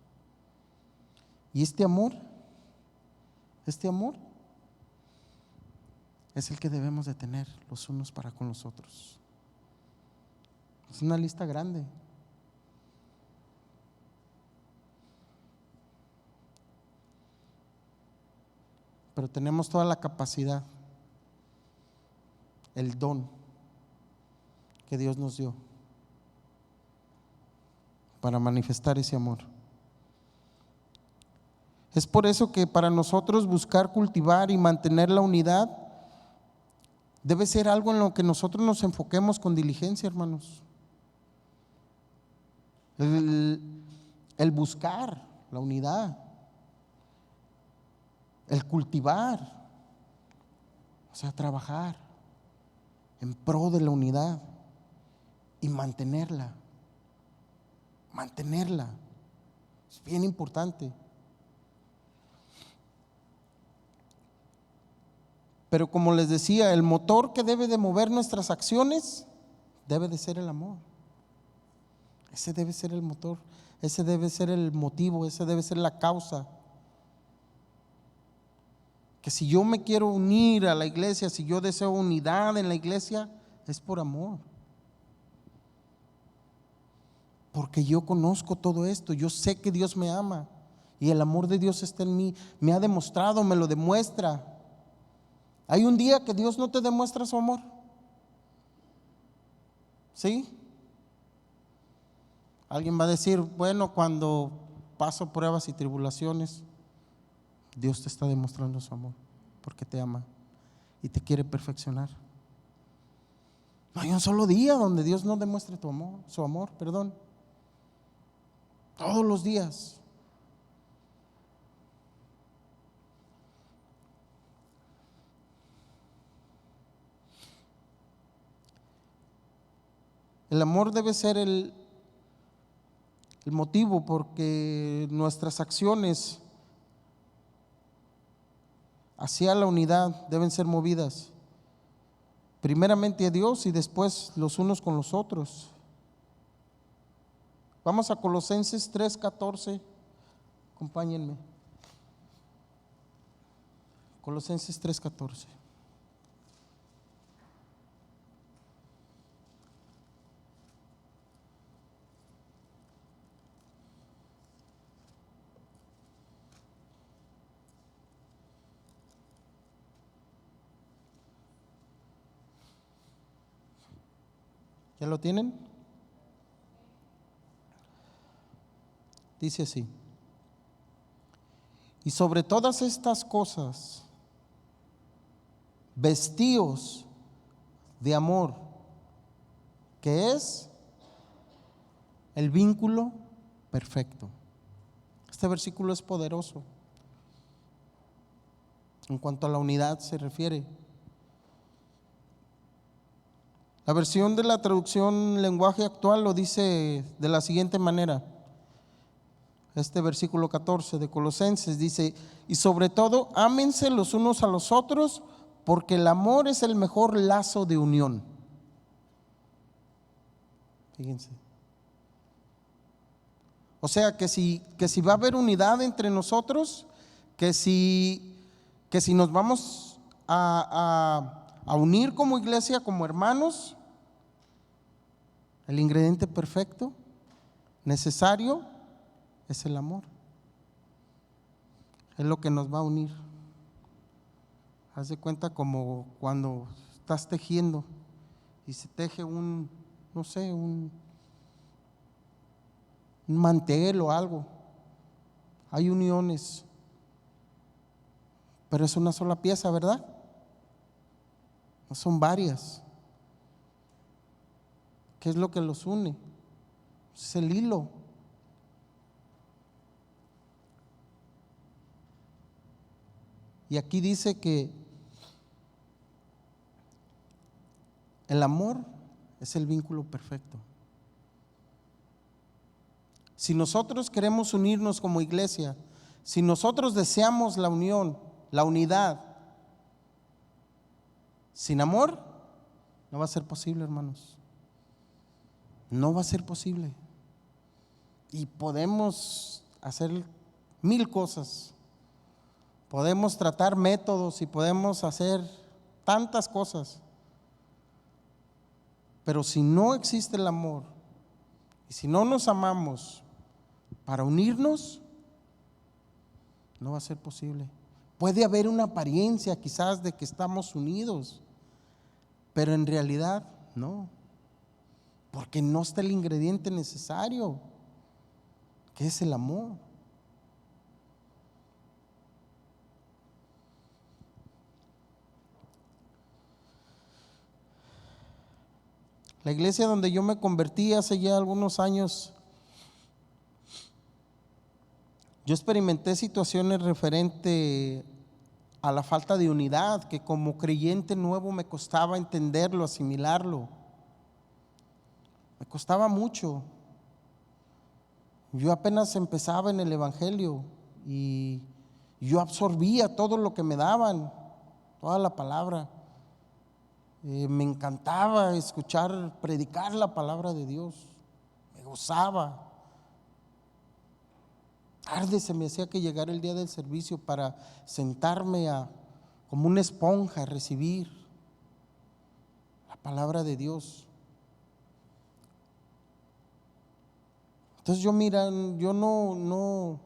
Y este amor es el que debemos de tener los unos para con los otros. Es una lista grande. Pero tenemos toda la capacidad, el don que Dios nos dio para manifestar ese amor. Es por eso que para nosotros buscar cultivar y mantener la unidad debe ser algo en lo que nosotros nos enfoquemos con diligencia, hermanos. El buscar la unidad, el cultivar, o sea, trabajar en pro de la unidad y mantenerla. Es bien importante. Pero como les decía, el motor que debe de mover nuestras acciones debe de ser el amor. Ese debe ser el motor, ese debe ser el motivo, ese debe ser la causa. Que si yo me quiero unir a la iglesia, si yo deseo unidad en la iglesia, es por amor. Porque yo conozco todo esto, yo sé que Dios me ama y el amor de Dios está en mí, me ha demostrado, me lo demuestra. ¿Hay un día que Dios no te demuestra su amor? ¿Sí? Alguien va a decir, bueno, cuando paso pruebas y tribulaciones, Dios te está demostrando su amor, porque te ama y te quiere perfeccionar. No hay un solo día donde Dios no demuestre su amor. Todos los días. El amor debe ser el motivo porque nuestras acciones hacia la unidad deben ser movidas primeramente a Dios y después los unos con los otros. Vamos a Colosenses 3:14, acompáñenme. Colosenses 3:14. ¿Ya lo tienen? Dice así: y sobre todas estas cosas, vestíos de amor, que es el vínculo perfecto. Este versículo es poderoso en cuanto a la unidad se refiere. La versión de la traducción lenguaje actual lo dice de la siguiente manera: este versículo 14 de Colosenses, dice: y sobre todo, ámense los unos a los otros, porque el amor es el mejor lazo de unión. Fíjense. O sea que si va a haber unidad entre nosotros, que si nos vamos a unir como iglesia, como hermanos, el ingrediente perfecto, necesario, es el amor. Es lo que nos va a unir. Haz de cuenta como cuando estás tejiendo y se teje un mantel o algo. Hay uniones, pero es una sola pieza, ¿verdad? No son varias. ¿Qué es lo que los une? Es el hilo. Y aquí dice que el amor es el vínculo perfecto. Si nosotros queremos unirnos como iglesia, si nosotros deseamos la unión, la unidad, sin amor, no va a ser posible, hermanos. No va a ser posible. Y podemos hacer 1000 cosas. Podemos tratar métodos y podemos hacer tantas cosas. Pero si no existe el amor y si no nos amamos para unirnos, no va a ser posible. Puede haber una apariencia quizás de que estamos unidos, pero en realidad no, porque no está el ingrediente necesario, que es el amor. La iglesia donde yo me convertí hace ya algunos años, yo experimenté situaciones referente a la falta de unidad, que como creyente nuevo me costaba entenderlo, asimilarlo. Me costaba mucho. Yo apenas empezaba en el evangelio y yo absorbía todo lo que me daban, toda la palabra. Me encantaba escuchar, predicar la palabra de Dios. Me gozaba. Tarde se me hacía que llegara el día del servicio para sentarme como una esponja a recibir la palabra de Dios. Entonces yo no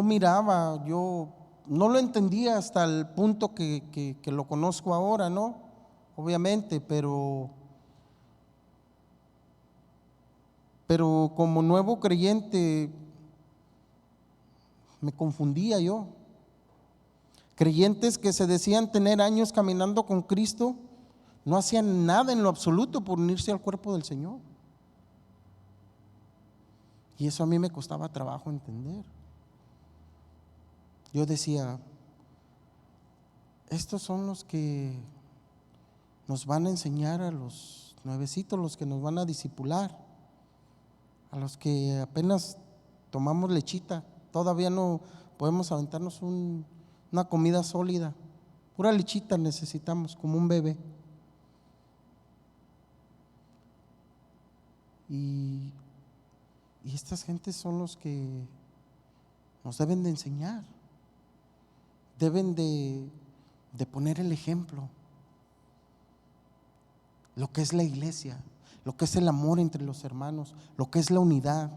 miraba, yo no lo entendía hasta el punto que lo conozco ahora, ¿no? Obviamente, pero como nuevo creyente me confundía yo. Creyentes que se decían tener años caminando con Cristo no hacían nada en lo absoluto por unirse al cuerpo del Señor. Y eso a mí me costaba trabajo entender. Yo decía, estos son los que nos van a enseñar a los nuevecitos, los que nos van a discipular, a los que apenas tomamos lechita, todavía no podemos aventarnos una comida sólida, pura lechita necesitamos, como un bebé. Y estas gentes son los que nos deben de enseñar, deben de poner el ejemplo, lo que es la iglesia, lo que es el amor entre los hermanos, lo que es la unidad,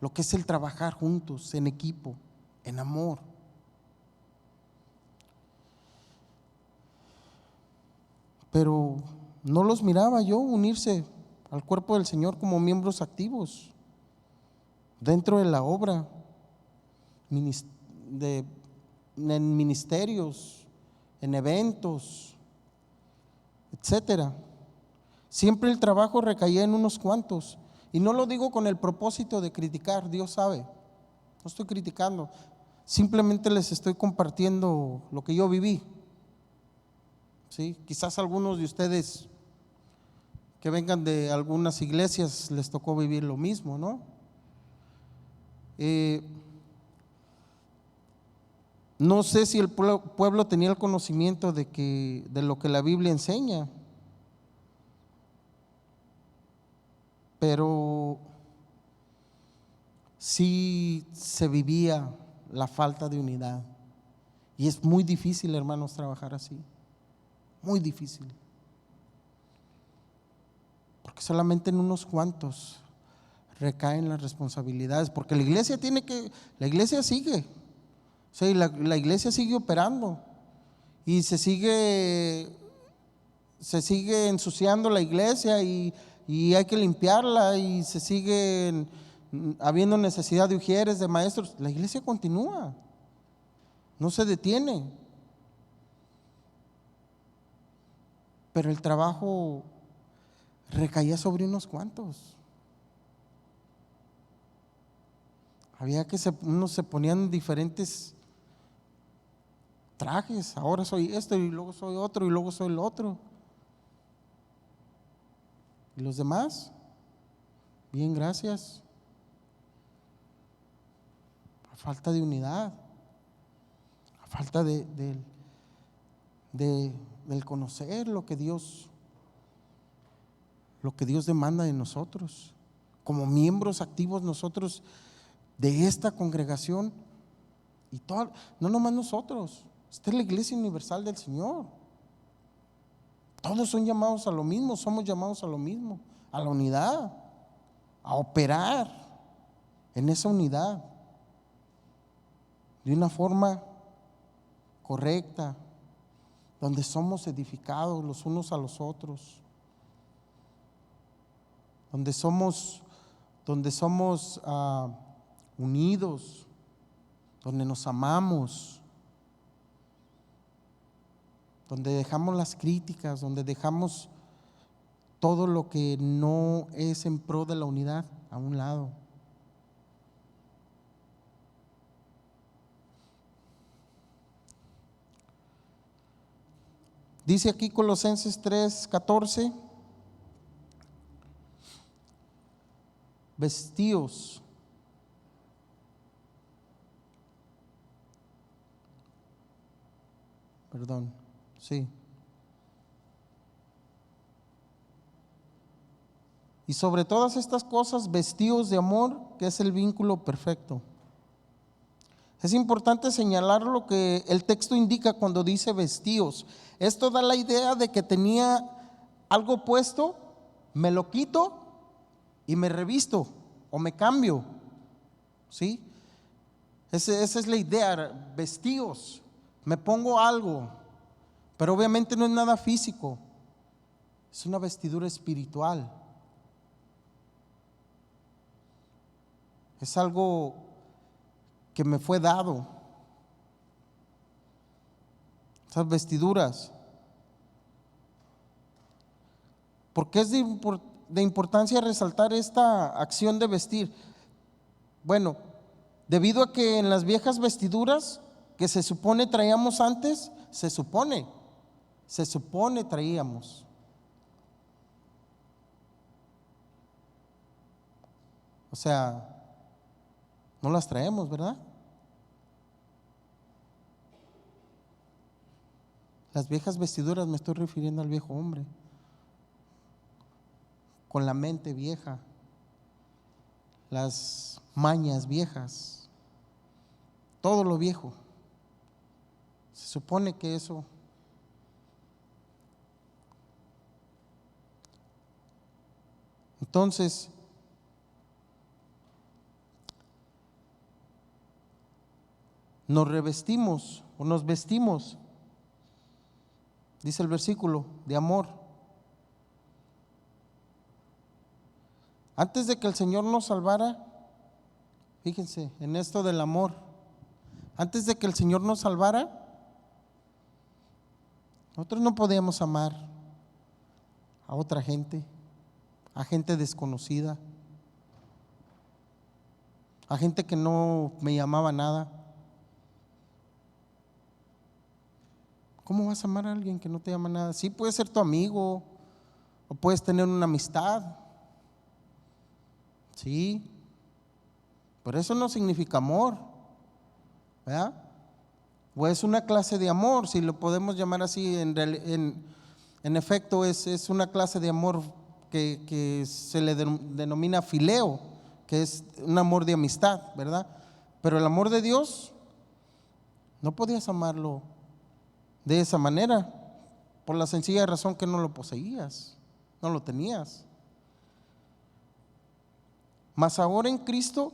lo que es el trabajar juntos, en equipo, en amor. Pero no los miraba yo unirse al cuerpo del Señor como miembros activos dentro de la obra, en ministerios, en eventos, etcétera. Siempre el trabajo recaía en unos cuantos, y no lo digo con el propósito de criticar, Dios sabe, no estoy criticando, simplemente les estoy compartiendo lo que yo viví. ¿Sí? Quizás algunos de ustedes que vengan de algunas iglesias les tocó vivir lo mismo, ¿no? No sé si el pueblo tenía el conocimiento de lo que la Biblia enseña, pero sí se vivía la falta de unidad. Y es muy difícil, hermanos, trabajar así. Muy difícil. Porque solamente en unos cuantos recaen las responsabilidades. Porque la iglesia sigue. O sea, la iglesia sigue operando. Y se sigue ensuciando la iglesia y hay que limpiarla y se sigue habiendo necesidad de ujieres, de maestros. La iglesia continúa, no se detiene. Pero el trabajo recaía sobre unos cuantos. Había que unos se ponían diferentes trajes. Ahora soy esto y luego soy otro y luego soy el otro. ¿Y los demás? Bien, gracias. A falta de unidad, a falta del conocer lo que Dios demanda de nosotros, como miembros activos nosotros de esta congregación. Y no nomás nosotros, esta es la iglesia universal del Señor. Todos son llamados a lo mismo, somos llamados a lo mismo, a la unidad, a operar en esa unidad de una forma correcta, donde somos edificados los unos a los otros, donde somos unidos, donde nos amamos, donde dejamos las críticas, donde dejamos todo lo que no es en pro de la unidad a un lado. Dice aquí Colosenses 3:14, vestíos sí. Y sobre todas estas cosas, vestíos de amor, que es el vínculo perfecto. Es importante señalar lo que el texto indica cuando dice vestíos. Esto da la idea de que tenía algo puesto, me lo quito y me revisto o me cambio. ¿Sí? Esa es la idea, vestíos. Me pongo algo, pero obviamente no es nada físico, es una vestidura espiritual. Es algo que me fue dado. Esas vestiduras. ¿Por qué es de importancia resaltar esta acción de vestir? Bueno, debido a que en las viejas vestiduras que se supone traíamos antes, se supone traíamos. O sea, no las traemos, ¿verdad? Las viejas vestiduras, me estoy refiriendo al viejo hombre, con la mente vieja, las mañas viejas, todo lo viejo. Se supone que eso entonces nos revestimos o nos vestimos, dice el versículo, de amor. Antes de que el Señor nos salvara, fíjense en esto del amor, antes de que el Señor nos salvara, nosotros no podíamos amar a otra gente, a gente desconocida, a gente que no me llamaba nada. ¿Cómo vas a amar a alguien que no te llama nada? Sí, puede ser tu amigo o puedes tener una amistad. Sí, pero eso no significa amor, ¿verdad? o es una clase de amor, si lo podemos llamar así. En efecto es una clase de amor que se le denomina fileo, que es un amor de amistad, ¿verdad? Pero el amor de Dios no podías amarlo de esa manera, por la sencilla razón que no lo poseías, no lo tenías. Mas ahora en Cristo,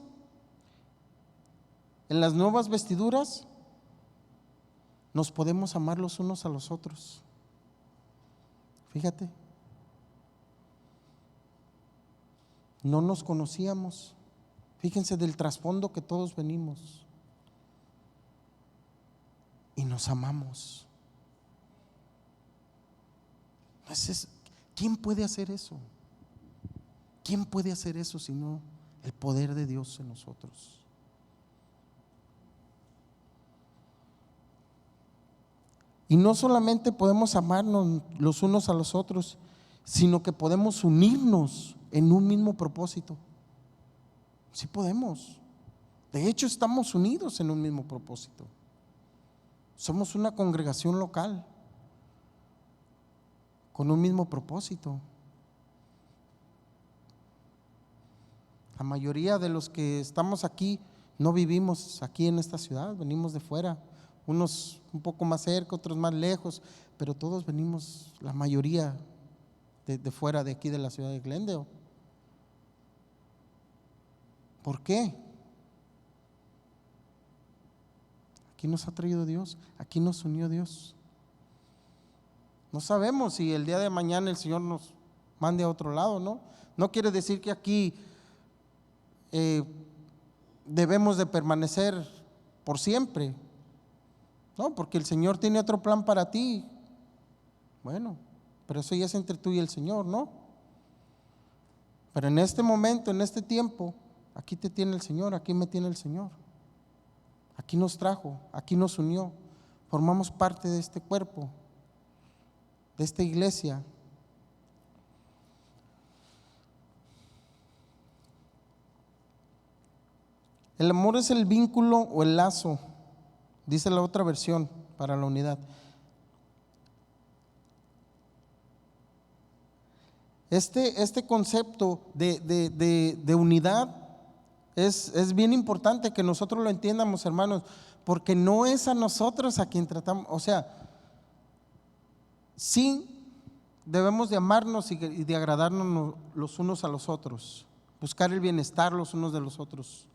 en las nuevas vestiduras, nos podemos amar los unos a los otros. Fíjate, no nos conocíamos. Fíjense del trasfondo que todos venimos. Y nos amamos. ¿Quién puede hacer eso? ¿Quién puede hacer eso sino el poder de Dios en nosotros? Y no solamente podemos amarnos los unos a los otros, sino que podemos unirnos en un mismo propósito. Sí podemos. De hecho, estamos unidos en un mismo propósito. Somos una congregación local con un mismo propósito. La mayoría de los que estamos aquí no vivimos aquí en esta ciudad, venimos de fuera, unos un poco más cerca, otros más lejos, pero todos venimos, la mayoría de fuera de aquí de la ciudad de Glendale. ¿Por qué? Aquí nos ha traído Dios, aquí nos unió Dios. No sabemos si el día de mañana el Señor nos mande a otro lado, ¿no? No quiere decir que aquí debemos de permanecer por siempre, no, porque el Señor tiene otro plan para ti. Bueno, pero eso ya es entre tú y el Señor, ¿no? Pero en este momento, en este tiempo, aquí te tiene el Señor, aquí me tiene el Señor. Aquí nos trajo, aquí nos unió, formamos parte de este cuerpo, de esta iglesia. El amor es el vínculo o el lazo, dice la otra versión para la unidad. Este concepto de unidad es bien importante que nosotros lo entiendamos, hermanos, porque no es a nosotros a quien tratamos, o sea, sí debemos de amarnos y de agradarnos los unos a los otros, buscar el bienestar los unos de los otros,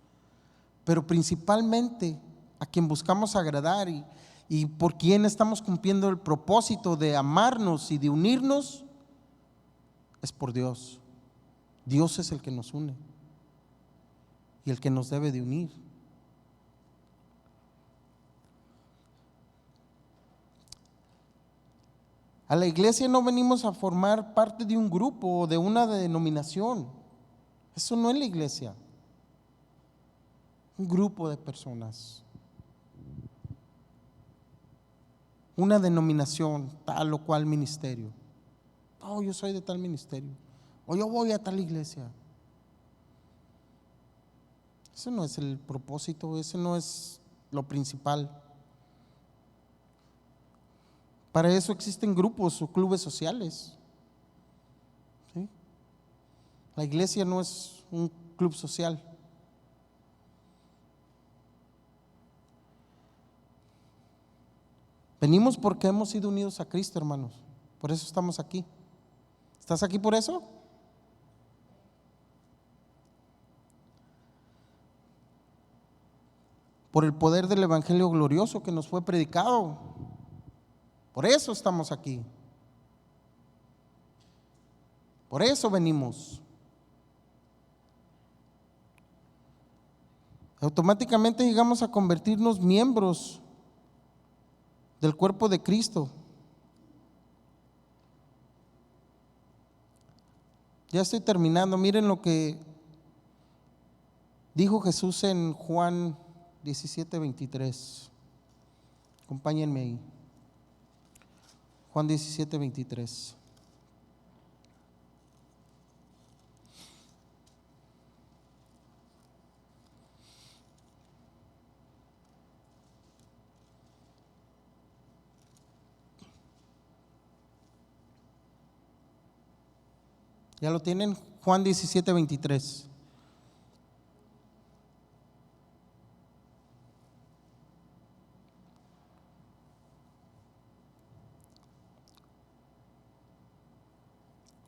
pero principalmente a quien buscamos agradar y por quien estamos cumpliendo el propósito de amarnos y de unirnos, es por Dios. Dios es el que nos une y el que nos debe de unir. A la iglesia no venimos a formar parte de un grupo o de una denominación. Eso no es la iglesia. Un grupo de personas. Una denominación, tal o cual ministerio. Oh, yo soy de tal ministerio. O yo voy a tal iglesia. Ese no es el propósito, ese no es lo principal. Para eso existen grupos o clubes sociales. ¿Sí? La iglesia no es un club social. Venimos porque hemos sido unidos a Cristo, hermanos. Por eso estamos aquí. ¿Estás aquí por eso? Por el poder del evangelio glorioso que nos fue predicado. Por eso estamos aquí. Por eso venimos. Automáticamente llegamos a convertirnos miembros del cuerpo de Cristo. Ya estoy terminando. Miren lo que dijo Jesús en Juan 17:23. Acompáñenme ahí. Juan 17:23. ¿Ya lo tienen? Juan 17:23.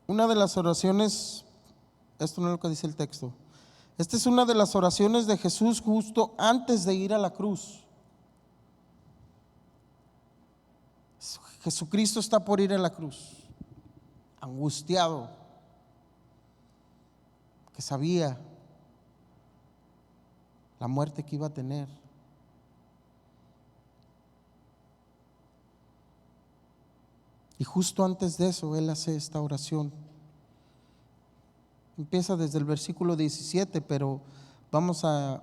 Una de las oraciones, esto no es lo que dice el texto. Esta es una de las oraciones de Jesús justo antes de ir a la cruz. Jesucristo está por ir a la cruz, angustiado, que sabía la muerte que iba a tener. Y justo antes de eso, Él hace esta oración. Empieza desde el versículo 17, pero vamos a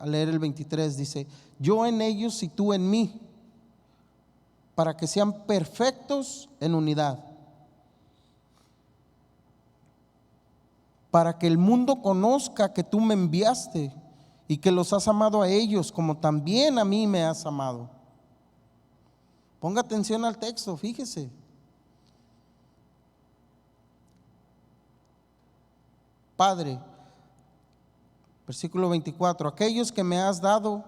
leer el 23. Dice: yo en ellos y tú en mí, para que sean perfectos en unidad, para que el mundo conozca que tú me enviaste y que los has amado a ellos como también a mí me has amado. Ponga atención al texto, fíjese. Padre, versículo 24, aquellos que me has dado,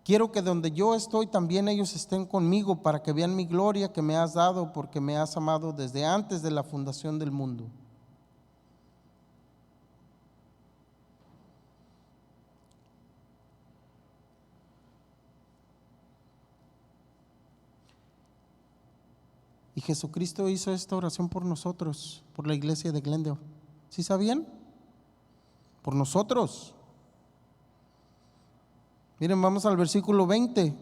quiero que donde yo estoy también ellos estén conmigo, para que vean mi gloria que me has dado, porque me has amado desde antes de la fundación del mundo. Y Jesucristo hizo esta oración por nosotros, por la iglesia de Glendale. ¿Sí sabían? Por nosotros. Miren, vamos al versículo 20,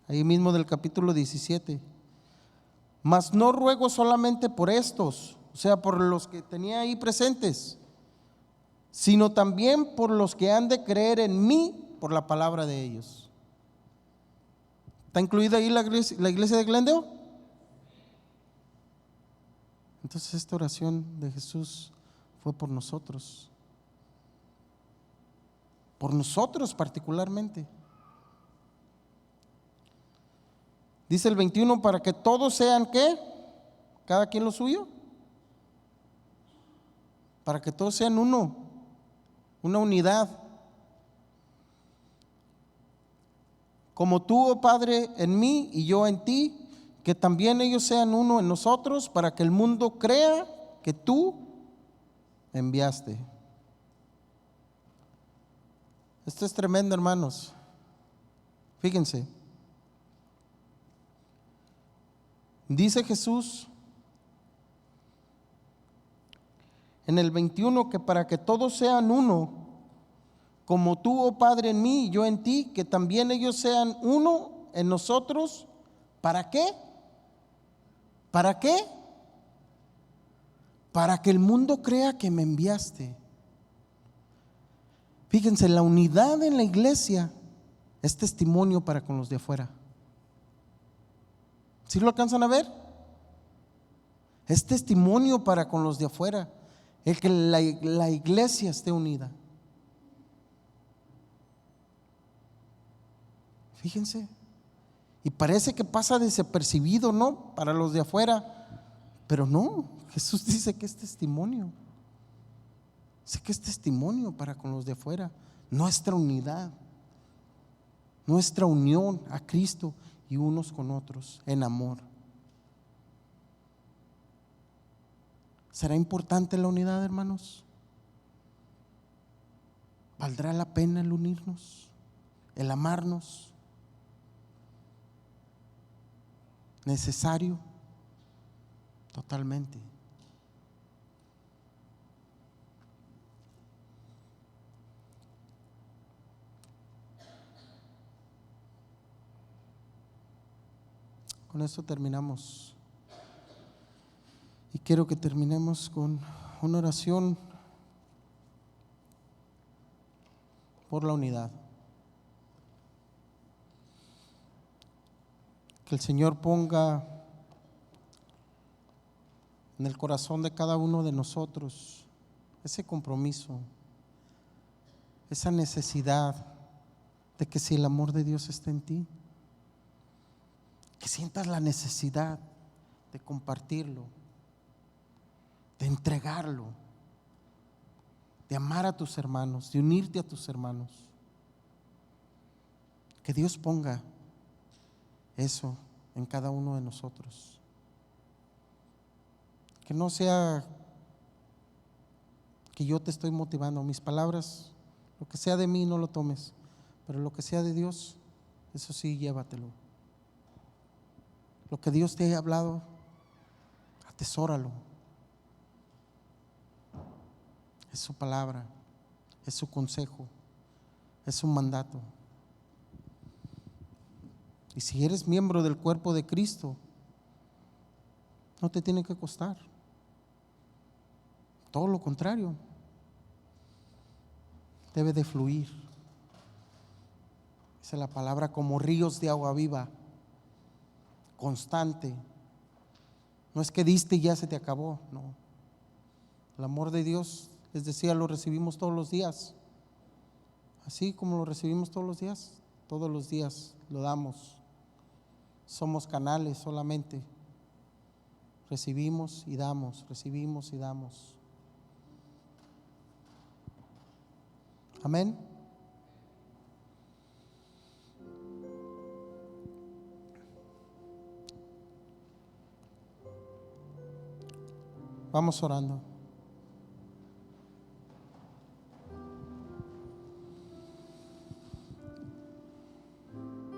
ahí mismo del capítulo 17. Mas no ruego solamente por estos, o sea, por los que tenía ahí presentes, sino también por los que han de creer en mí por la palabra de ellos. ¿Está incluida ahí la iglesia de Glendale? Entonces esta oración de Jesús fue por nosotros particularmente. Dice el 21, para que todos sean ¿qué? Cada quien lo suyo. Para que todos sean uno, una unidad. Como tú, oh Padre, en mí y yo en ti, que también ellos sean uno en nosotros, para que el mundo crea que tú me enviaste. Esto es tremendo, hermanos. Fíjense. Dice Jesús en el 21 que para que todos sean uno, como tú, oh Padre, en mí y yo en ti, que también ellos sean uno en nosotros. ¿Para qué? ¿Para qué? Para que el mundo crea que me enviaste. Fíjense, la unidad en la iglesia es testimonio para con los de afuera. ¿Sí lo alcanzan a ver? Es testimonio para con los de afuera el que la iglesia esté unida. Fíjense, y parece que pasa desapercibido, ¿no? Para los de afuera, pero no, Jesús dice que es testimonio. Sé que es testimonio para con los de afuera, nuestra unidad, nuestra unión a Cristo y unos con otros en amor. ¿Será importante la unidad, hermanos? ¿Valdrá la pena el unirnos, el amarnos? ¿Necesario? Totalmente. Con esto terminamos. Y quiero que terminemos con una oración por la unidad. Que el Señor ponga en el corazón de cada uno de nosotros ese compromiso, esa necesidad de que si el amor de Dios está en ti, que sientas la necesidad de compartirlo, de entregarlo, de amar a tus hermanos, de unirte a tus hermanos. Que Dios ponga eso en cada uno de nosotros. Que no sea que yo te estoy motivando, mis palabras, lo que sea de mí no lo tomes, pero lo que sea de Dios, eso sí, llévatelo. Lo que Dios te haya hablado, atesóralo. Es su palabra, es su consejo, es su mandato. Y si eres miembro del cuerpo de Cristo, no te tiene que costar. Todo lo contrario, debe de fluir. Dice la palabra, como ríos de agua viva, constante. No es que diste y ya se te acabó, no. El amor de Dios, les decía, lo recibimos todos los días. Así como lo recibimos todos los días lo damos. Somos canales solamente. Recibimos y damos, recibimos y damos. Amén. Vamos orando.